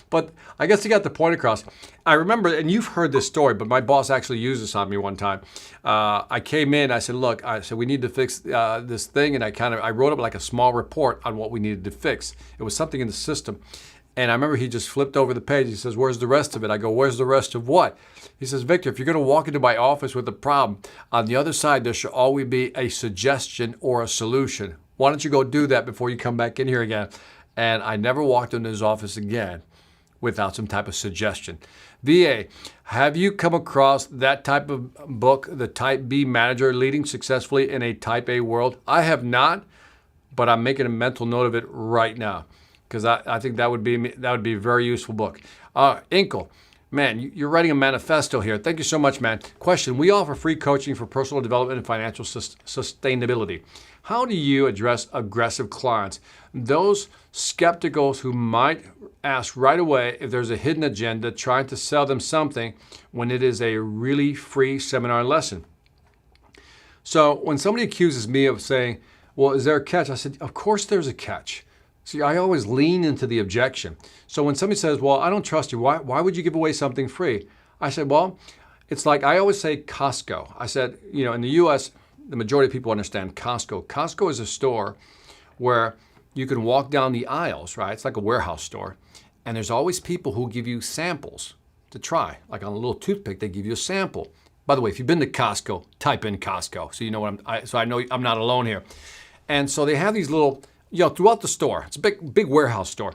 But I guess he got the point across. I remember, and you've heard this story, but my boss actually used this on me one time. I came in, I said, look, we need to fix this thing. And I wrote up like a small report on what we needed to fix. It was something in the system. And I remember he just flipped over the page. He says, where's the rest of it? I go, where's the rest of what? He says, Victor, if you're going to walk into my office with a problem, on the other side, there should always be a suggestion or a solution. Why don't you go do that before you come back in here again? And I never walked into his office again without some type of suggestion. VA, have you come across that type of book, The Type B Manager Leading Successfully in a Type A World? I have not, but I'm making a mental note of it right now because I think that would be a very useful book. Inkle, man, you're writing a manifesto here. Thank you so much, man. Question, we offer free coaching for personal development and financial sustainability. How do you address aggressive clients? Those skepticals who might ask right away if there's a hidden agenda trying to sell them something when it is a really free seminar lesson. So when somebody accuses me of saying, well, is there a catch? I said, of course there's a catch. See, I always lean into the objection. So when somebody says, well, I don't trust you, why would you give away something free? I said, well, it's like I always say Costco. I said, in the U.S., the majority of people understand Costco. Costco is a store where you can walk down the aisles, right? It's like a warehouse store. And there's always people who give you samples to try. Like on a little toothpick, they give you a sample. By the way, if you've been to Costco, type in Costco. So you know so I know I'm not alone here. And so they have these little, throughout the store. It's a big warehouse store.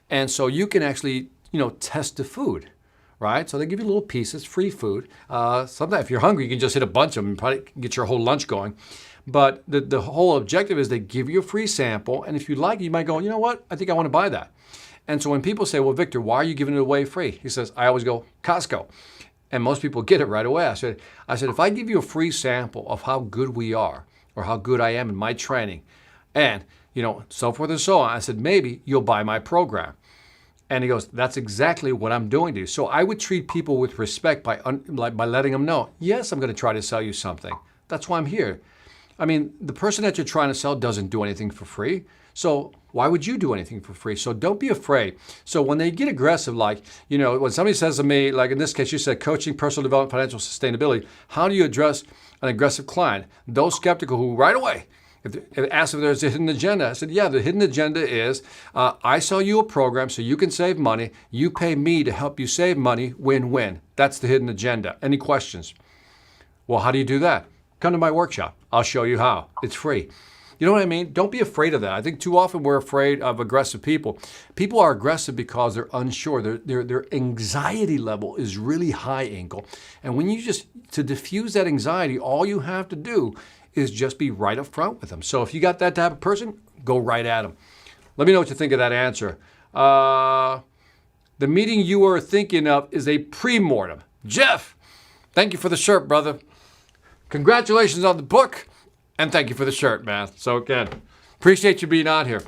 And so you can actually, test the food, right? So they give you little pieces, free food. Sometimes if you're hungry, you can just hit a bunch of them and probably get your whole lunch going. But the whole objective is they give you a free sample. And if you like it, you might go, you know what? I think I want to buy that. And so when people say, well, Victor, why are you giving it away free? He says, I always go, Costco. And most people get it right away. I said, if I give you a free sample of how good we are or how good I am in my training and, so forth and so on, I said, maybe you'll buy my program. And he goes, that's exactly what I'm doing to you. So I would treat people with respect by letting them know, yes, I'm going to try to sell you something. That's why I'm here. I mean, the person that you're trying to sell doesn't do anything for free. So why would you do anything for free? So don't be afraid. So when they get aggressive, like, when somebody says to me, like in this case, you said coaching, personal development, financial sustainability, how do you address an aggressive client? Those skeptical who right away, If asked if there's a hidden agenda, I said, yeah, the hidden agenda is I sell you a program so you can save money. You pay me to help you save money, win-win. That's the hidden agenda. Any questions? Well, how do you do that? Come to my workshop. I'll show you how. It's free. You know what I mean? Don't be afraid of that. I think too often we're afraid of aggressive people. People are aggressive because they're unsure. Their anxiety level is really high, Inkle. And when you to diffuse that anxiety, all you have to do is just be right up front with them. So if you got that type of person, go right at them. Let me know what you think of that answer. The meeting you are thinking of is a pre-mortem. Jeff, thank you for the shirt, brother. Congratulations on the book. And thank you for the shirt, man. So again, appreciate you being on here.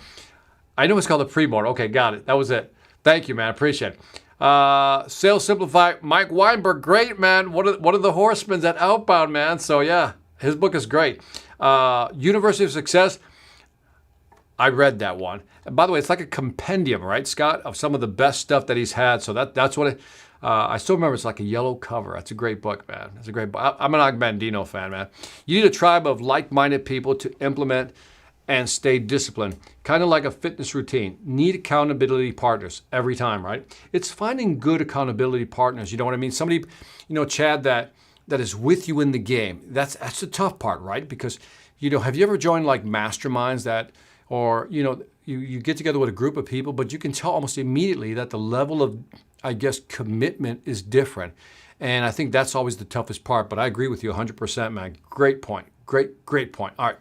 I know it's called a pre-mortem. Okay, got it. That was it. Thank you, man. Appreciate it. Sales Simplify. Mike Weinberg, great, man. One of the horsemen at Outbound, man. So yeah, his book is great. University of Success. I read that one. And by the way, it's like a compendium, right, Scott, of some of the best stuff that he's had. So that's what it. I still remember it's like a yellow cover. That's a great book, man. It's a great book. I'm an Og Mandino fan, man. You need a tribe of like-minded people to implement and stay disciplined. Kind of like a fitness routine. Need accountability partners every time, right? It's finding good accountability partners. You know what I mean? Somebody, Chad, that is with you in the game. That's the tough part, right? Because, have you ever joined like masterminds or you get together with a group of people, but you can tell almost immediately that the level of, I guess, commitment is different. And I think that's always the toughest part, but I agree with you 100%, man. Great point. Great point. All right.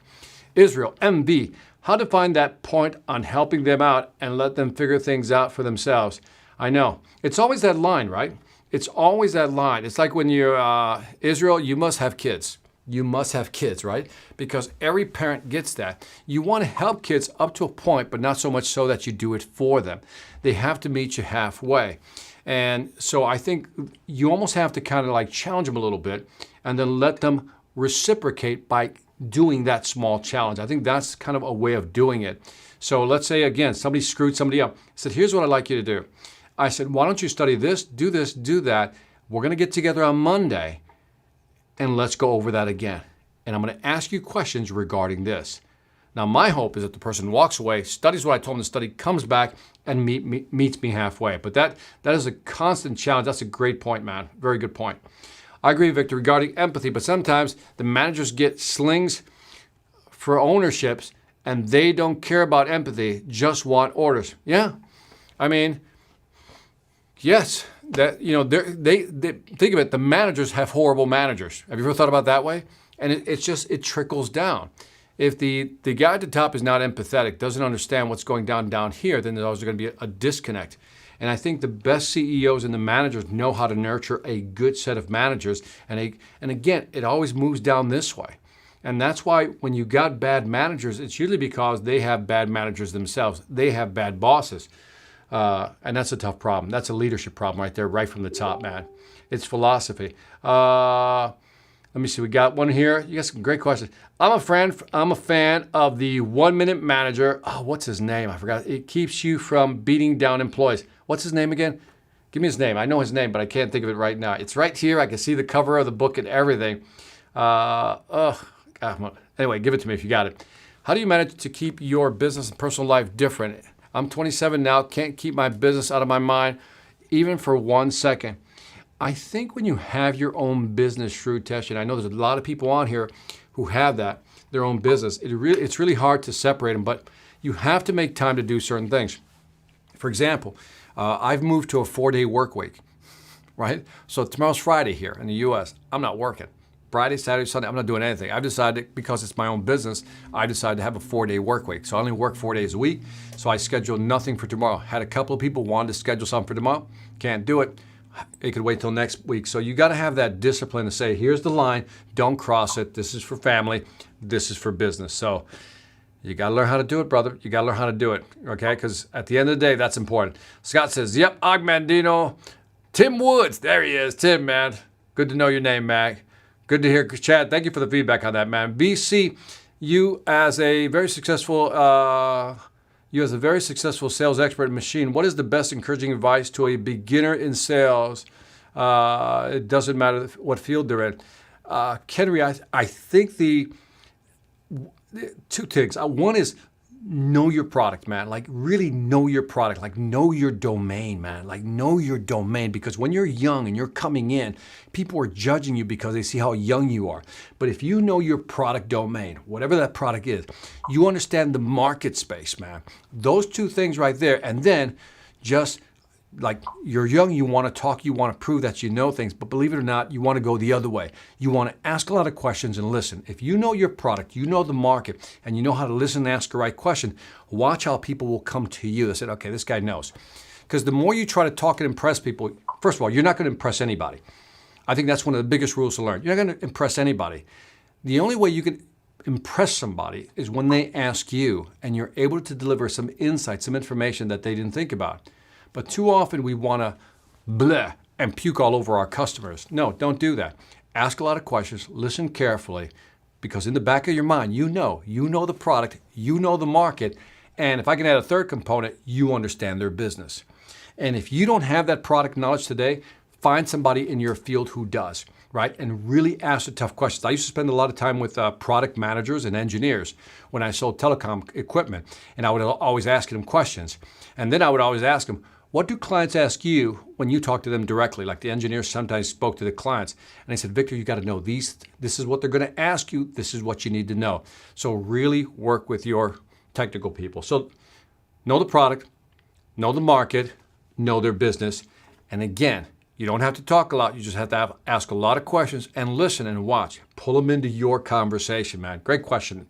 Israel, MB, how to find that point on helping them out and let them figure things out for themselves. I know. It's always that line, right? It's always that line. It's like when you're, Israel, you must have kids. You must have kids, right? Because every parent gets that. You want to help kids up to a point, but not so much so that you do it for them. They have to meet you halfway. And so I think you almost have to kind of like challenge them a little bit and then let them reciprocate by doing that small challenge. I think that's kind of a way of doing it. So let's say, again, somebody screwed somebody up. I said, here's what I'd like you to do. I said, why don't you study this, do that. We're going to get together on Monday and let's go over that again. And I'm going to ask you questions regarding this. Now, my hope is that the person walks away, studies what I told them to study, comes back and meets me halfway. But that is a constant challenge. That's a great point, man. Very good point. I agree, Victor, regarding empathy, but sometimes the managers get slings for ownerships and they don't care about empathy, just want orders. Yeah. I mean, yes, that they think of it, the managers have horrible managers. Have you ever thought about it that way? And it trickles down. If the guy at the top is not empathetic, doesn't understand what's going down here, then there's always going to be a disconnect. And I think the best CEOs and the managers know how to nurture a good set of managers. And again, it always moves down this way. And that's why when you got bad managers, it's usually because they have bad managers themselves. They have bad bosses. And that's a tough problem. That's a leadership problem right there, right from the top, man. It's philosophy. Let me see. We got one here. You got some great questions. I'm a fan of the 1 Minute Manager. Oh, what's his name? I forgot. It keeps you from beating down employees. What's his name again? Give me his name. I know his name, but I can't think of it right now. It's right here. I can see the cover of the book and everything. Anyway, give it to me if you got it. How do you manage to keep your business and personal life different? I'm 27 now. Can't keep my business out of my mind, even for 1 second. I think when you have your own business, Shrew Tesh, and I know there's a lot of people on here who have their own business, it's really hard to separate them, but you have to make time to do certain things. For example, I've moved to a 4-day work week, right? So tomorrow's Friday here in the U.S. I'm not working. Friday, Saturday, Sunday, I'm not doing anything. I've decided, because it's my own business, I decided to have a 4-day work week. So I only work 4 days a week, so I scheduled nothing for tomorrow. Had a couple of people wanted to schedule something for tomorrow. Can't do it. It could wait till next week. So you got to have that discipline to say, here's the line, don't cross it. This is for family. This is for business. So you got to learn how to do it, brother. You got to learn how to do it, okay? Because at the end of the day, that's important. Scott says, yep, Og Mandino. Tim Woods, there he is. Tim, man. Good to know your name, Mag. Good to hear, Chad. Thank you for the feedback on that, man. VC, you as a very successful sales expert in machine, what is the best encouraging advice to a beginner in sales? It doesn't matter what field they're in. Kenry, I think two things. One is know your product, man. Like really know your product. Like know your domain, man. Like know your domain, because when you're young and you're coming in, people are judging you because they see how young you are. But if you know your product domain, whatever that product is, you understand the market space, man. Those two things right there. And then just like you're young, you want to talk, you want to prove that you know things, but believe it or not, you want to go the other way. You want to ask a lot of questions and listen. If you know your product, you know the market, and you know how to listen and ask the right question, watch how people will come to you. They said, okay, this guy knows. Because the more you try to talk and impress people, first of all, you're not going to impress anybody. I think that's one of the biggest rules to learn. You're not going to impress anybody. The only way you can impress somebody is when they ask you and you're able to deliver some insight, some information that they didn't think about. But too often we want to bleh and puke all over our customers. No, don't do that. Ask a lot of questions, listen carefully, because in the back of your mind, you know the product, you know the market, and if I can add a third component, you understand their business. And if you don't have that product knowledge today, find somebody in your field who does, right? And really ask the tough questions. I used to spend a lot of time with product managers and engineers when I sold telecom equipment, and I would always ask them questions. And then I would always ask them, what do clients ask you when you talk to them directly? Like the engineers sometimes spoke to the clients. And they said, Victor, you got to know these. This is what they're going to ask you. This is what you need to know. So really work with your technical people. So know the product, know the market, know their business. And again, you don't have to talk a lot. You just have to ask a lot of questions and listen and watch. Pull them into your conversation, man. Great question.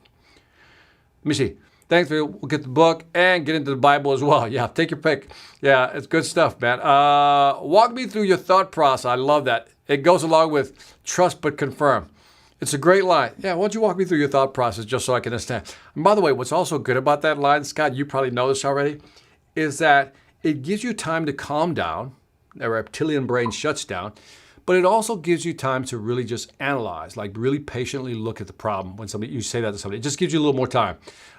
Let me see. Thanks, we'll get the book and get into the Bible as well. Yeah, take your pick. Yeah, it's good stuff, man. Walk me through your thought process. I love that. It goes along with trust but confirm. It's a great line. Yeah, why don't you walk me through your thought process just so I can understand? And by the way, what's also good about that line, Scott, you probably know this already, is that it gives you time to calm down. The reptilian brain shuts down. But it also gives you time to really just analyze, like really patiently look at the problem when you say that to somebody. It just gives you a little more time.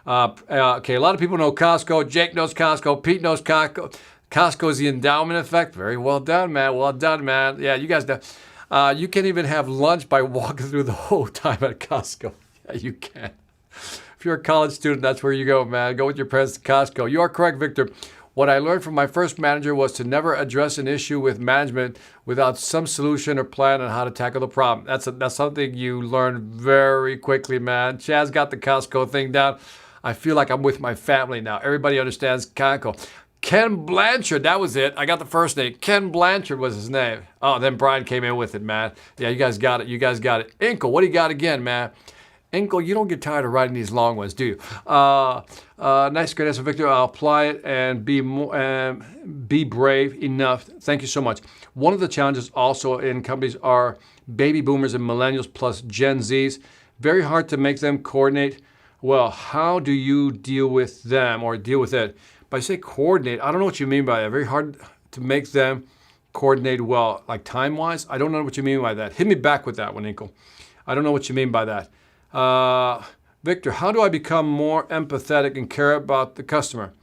Okay, a lot of people know Costco. Jake knows Costco. Pete knows Costco. Costco is the endowment effect. Very well done, man. Well done, man. Yeah, you guys know. You can even have lunch by walking through the whole time at Costco. Yeah, you can. If you're a college student, that's where you go, man. Go with your parents to Costco. You are correct, Victor. What I learned from my first manager was to never address an issue with management without some solution or plan on how to tackle the problem. That's something you learn very quickly, man. Chaz got the Costco thing down. I feel like I'm with my family now. Everybody understands Costco. Ken Blanchard, that was it. I got the first name. Ken Blanchard was his name. Oh, then Brian came in with it, man. Yeah, you guys got it. You guys got it. Inkle, what do you got again, man? Inkle, you don't get tired of writing these long ones, do you? Nice, great answer, Victor. I'll apply it and be brave enough. Thank you so much. One of the challenges also in companies are baby boomers and millennials plus Gen Zs. Very hard to make them coordinate. Well, how do you deal with them or deal with it? By say coordinate, I don't know what you mean by that. Very hard to make them coordinate well, like time-wise. I don't know what you mean by that. Hit me back with that one, Inkle. I don't know what you mean by that. Victor, how do I become more empathetic and care about the customer?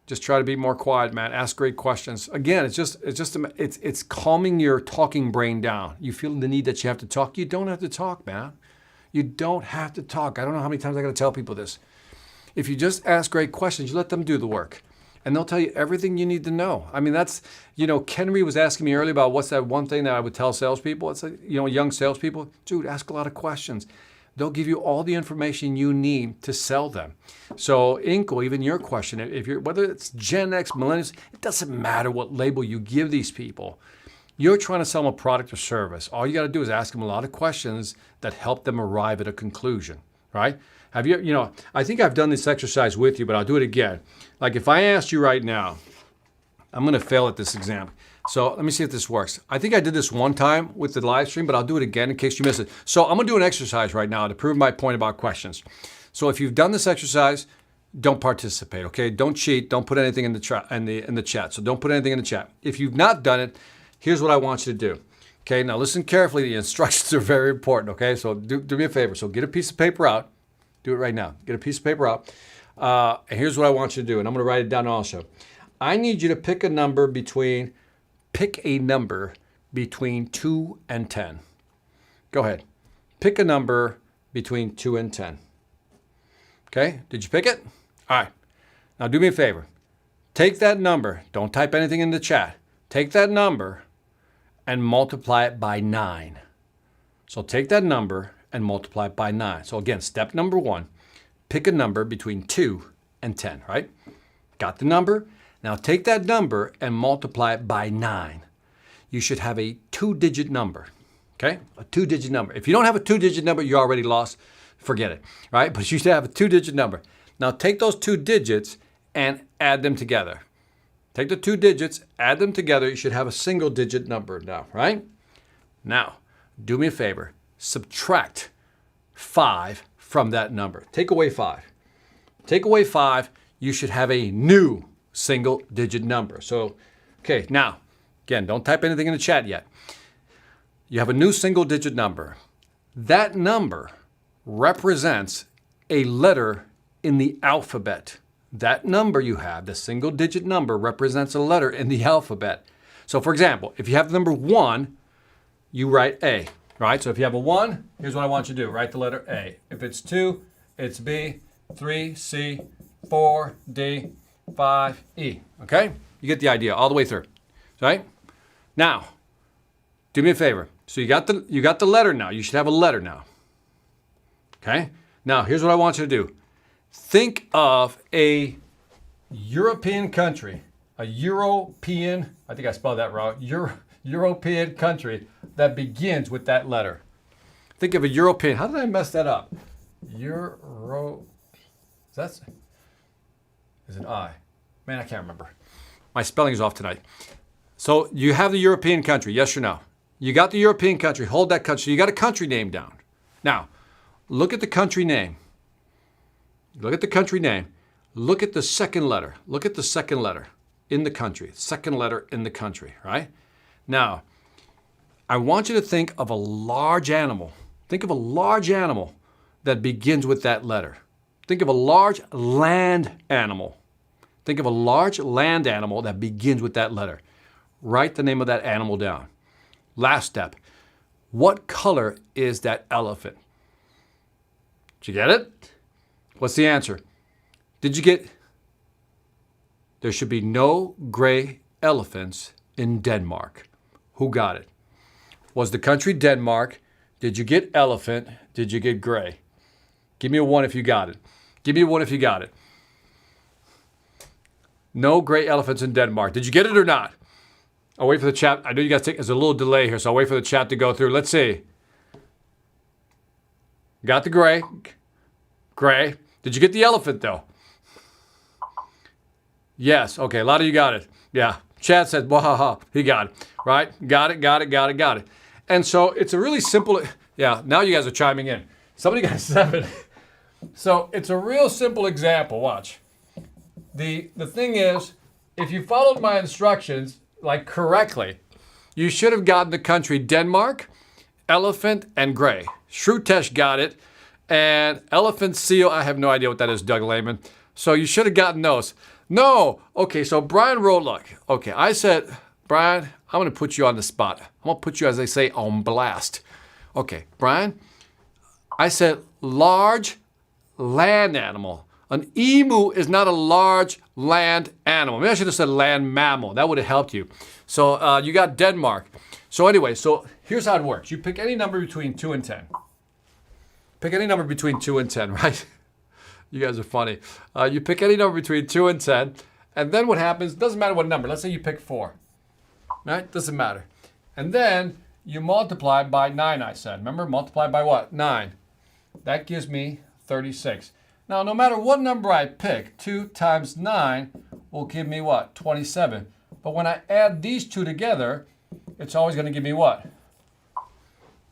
Just try to be more quiet, man. Ask great questions. Again, it's calming your talking brain down. You feel the need that you have to talk. You don't have to talk, man. You don't have to talk. I don't know how many times I got to tell people this. If you just ask great questions, you let them do the work. And they'll tell you everything you need to know. I mean, that's, Kenry was asking me earlier about what's that one thing that I would tell salespeople. It's like, young salespeople, dude, ask a lot of questions. They'll give you all the information you need to sell them. So, Inkle, even your question, whether it's Gen X, millennials, it doesn't matter what label you give these people. You're trying to sell them a product or service. All you got to do is ask them a lot of questions that help them arrive at a conclusion, right? Have you, I think I've done this exercise with you, but I'll do it again. Like if I asked you right now, I'm going to fail at this exam. So let me see if this works. I think I did this one time with the live stream, but I'll do it again in case you missed it. So I'm going to do an exercise right now to prove my point about questions. So if you've done this exercise, don't participate, okay? Don't cheat. Don't put anything in the chat. So don't put anything in the chat. If you've not done it, here's what I want you to do. Okay, now listen carefully. The instructions are very important, okay? So do me a favor. So get a piece of paper out. Do it right now. Get a piece of paper out. And here's what I want you to do, and I'm going to write it down also. I need you to pick a number between 2 and 10. Go ahead. Pick a number between 2 and 10. Okay, did you pick it? All right. Now do me a favor. Take that number. Don't type anything in the chat. Take that number and multiply it by 9. So take that number and multiply it by 9. So again, step number 1, pick a number between 2 and 10, right? Got the number? Now take that number and multiply it by 9. You should have a 2-digit number, okay? A 2-digit number. If you don't have a 2-digit number, you're already lost. Forget it, right? But you should have a 2-digit number. Now take those 2 digits and add them together. Take the 2 digits, add them together. You should have a single-digit number now, right? Now, do me a favor. Subtract 5 from that number. Take away 5. Take away 5, you should have a new single-digit number. So, okay, now, again, don't type anything in the chat yet. You have a new single-digit number. That number represents a letter in the alphabet. That number you have, the single-digit number, represents a letter in the alphabet. So, for example, if you have the number 1, you write A, right? So if you have a 1, here's what I want you to do. Write the letter A. If it's 2, it's B, 3, C, 4, D, 5, E, okay? You get the idea all the way through, right? Now, do me a favor. So you got the letter now. You should have a letter now, okay? Now, here's what I want you to do. Think of a European country, I think I spelled that wrong, European country that begins with that letter. Think of a European, how did I mess that up? Is an I. Man, I can't remember. My spelling is off tonight. So you have the European country, yes or no? You got the European country, hold that country. You got a country name down. Now, look at the country name. Look at the country name. Look at the second letter. Look at the second letter in the country. Second letter in the country, right? Now, I want you to think of a large animal. Think of a large animal that begins with that letter. Think of a large land animal. Think of a large land animal that begins with that letter. Write the name of that animal down. Last step. What color is that elephant? Did you get it? What's the answer? Did you get? There should be no gray elephants in Denmark. Who got it? Was the country Denmark? Did you get elephant? Did you get gray? Give me a 1 if you got it. Give me a 1 if you got it. No gray elephants in Denmark. Did you get it or not? I'll wait for the chat. I know you guys think there's a little delay here, so I'll wait for the chat to go through. Let's see. Got the gray. Gray. Did you get the elephant, though? Yes. Okay, a lot of you got it. Yeah. Chad said, wahaha, he got it. Right? Got it. And so it's a really simple, yeah, now you guys are chiming in. Somebody got 7. So it's a real simple example. Watch. The thing is, if you followed my instructions, like correctly, you should have gotten the country Denmark, elephant, and gray. Shrutesh got it. And elephant, seal, I have no idea what that is, Doug Lehman. So you should have gotten those. No. Okay, so Brian wrote, look. Okay, I said, Brian, I'm going to put you on the spot. I'm going to put you, as they say, on blast. Okay, Brian, I said large land animal. An emu is not a large land animal. Maybe I should have said land mammal. That would have helped you. So you got Denmark. So anyway, so here's how it works. You pick any number between 2 and 10. Pick any number between 2 and 10, right? You guys are funny. You pick any number between 2 and 10, and then what happens, doesn't matter what number. Let's say you pick 4, right? Doesn't matter. And then you multiply by 9, I said. Remember, multiply by what? 9. That gives me 36. Now, no matter what number I pick, 2 times 9 will give me what? 27. But when I add these two together, it's always going to give me what?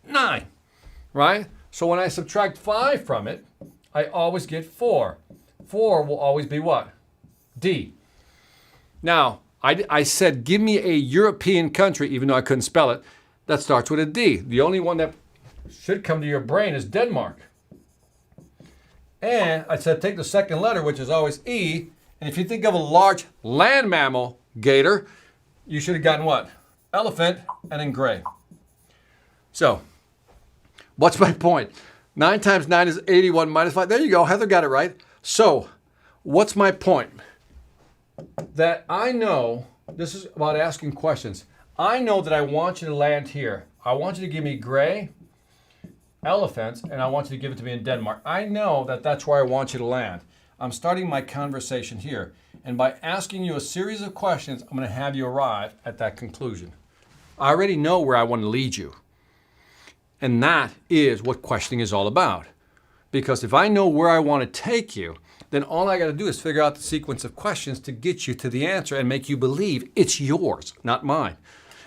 9, right? So when I subtract 5 from it, I always get 4. 4 will always be what? D. Now, I said, give me a European country, even though I couldn't spell it, that starts with a D. The only one that should come to your brain is Denmark. And I said, take the second letter, which is always E. And if you think of a large land mammal, gator, you should have gotten what? Elephant, and then gray. So, what's my point? 9 times 9 is 81 minus 5. There you go. Heather got it right. So, what's my point? That I know, this is about asking questions. I know that I want you to land here. I want you to give me gray elephants, and I want you to give it to me in Denmark. I know that that's where I want you to land. I'm starting my conversation here. And by asking you a series of questions, I'm going to have you arrive at that conclusion. I already know where I want to lead you. And that is what questioning is all about. Because if I know where I want to take you, then all I got to do is figure out the sequence of questions to get you to the answer and make you believe it's yours, not mine.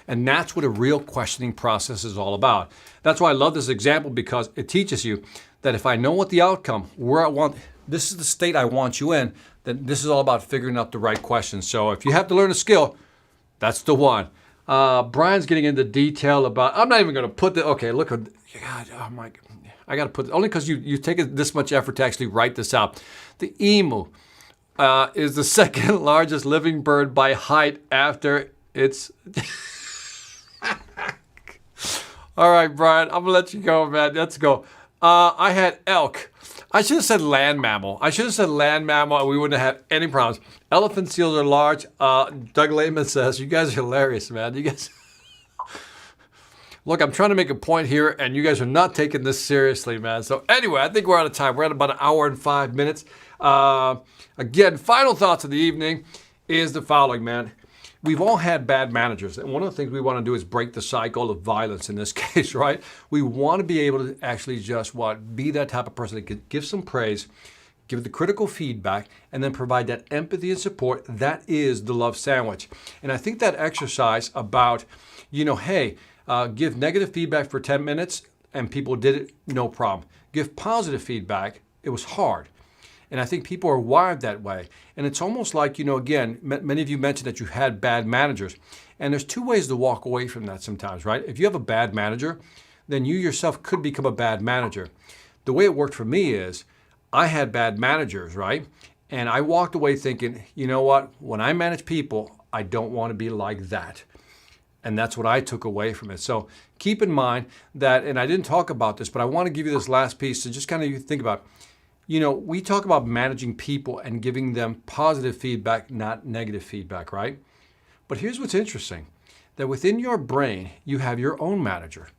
And that's what a real questioning process is all about. That's why I love this example, because it teaches you that if I know what the outcome, where I want, this is the state I want you in, then this is all about figuring out the right questions. So if you have to learn a skill, that's the one. Brian's getting into detail about, I'm not even going to put the, okay, look at, God, oh my, I got to put, only because you've taken this much effort to actually write this out. The emu is the second largest living bird by height after its... All right, Brian, I'm going to let you go, man. Let's go. I had elk. I should have said land mammal. And we wouldn't have had any problems. Elephant seals are large. Doug Lehman says, you guys are hilarious, man. You guys... Look, I'm trying to make a point here, and you guys are not taking this seriously, man. So anyway, I think we're out of time. We're at about 1 hour and 5 minutes. Again, final thoughts of the evening is the following, man. We've all had bad managers, and one of the things we want to do is break the cycle of violence in this case, right? We want to be able to actually just be that type of person that can give some praise, give the critical feedback, and then provide that empathy and support. That is the love sandwich. And I think that exercise about, hey, give negative feedback for 10 minutes, and people did it, no problem. Give positive feedback, it was hard. And I think people are wired that way. And it's almost like, again, many of you mentioned that you had bad managers. And there's two ways to walk away from that sometimes, right? If you have a bad manager, then you yourself could become a bad manager. The way it worked for me is I had bad managers, right? And I walked away thinking, you know what? When I manage people, I don't want to be like that. And that's what I took away from it. So keep in mind that, and I didn't talk about this, but I want to give you this last piece to just kind of think about. We talk about managing people and giving them positive feedback, not negative feedback, right? But here's what's interesting, that within your brain, you have your own manager.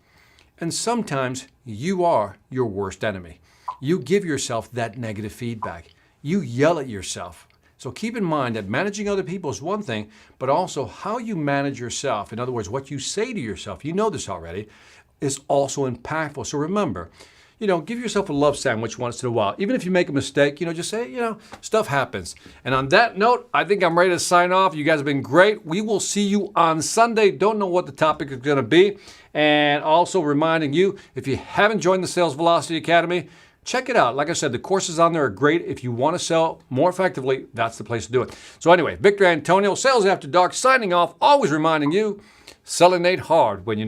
And sometimes you are your worst enemy. You give yourself that negative feedback. You yell at yourself. So keep in mind that managing other people is one thing, but also how you manage yourself, in other words, what you say to yourself, you know this already, is also impactful. So remember, give yourself a love sandwich once in a while. Even if you make a mistake, just say, stuff happens. And on that note, I think I'm ready to sign off. You guys have been great. We will see you on Sunday. Don't know what the topic is going to be. And also reminding you, if you haven't joined the Sales Velocity Academy, check it out. Like I said, the courses on there are great. If you want to sell more effectively, that's the place to do it. So anyway, Victor Antonio, Sales After Dark, signing off, always reminding you, selling ain't hard when you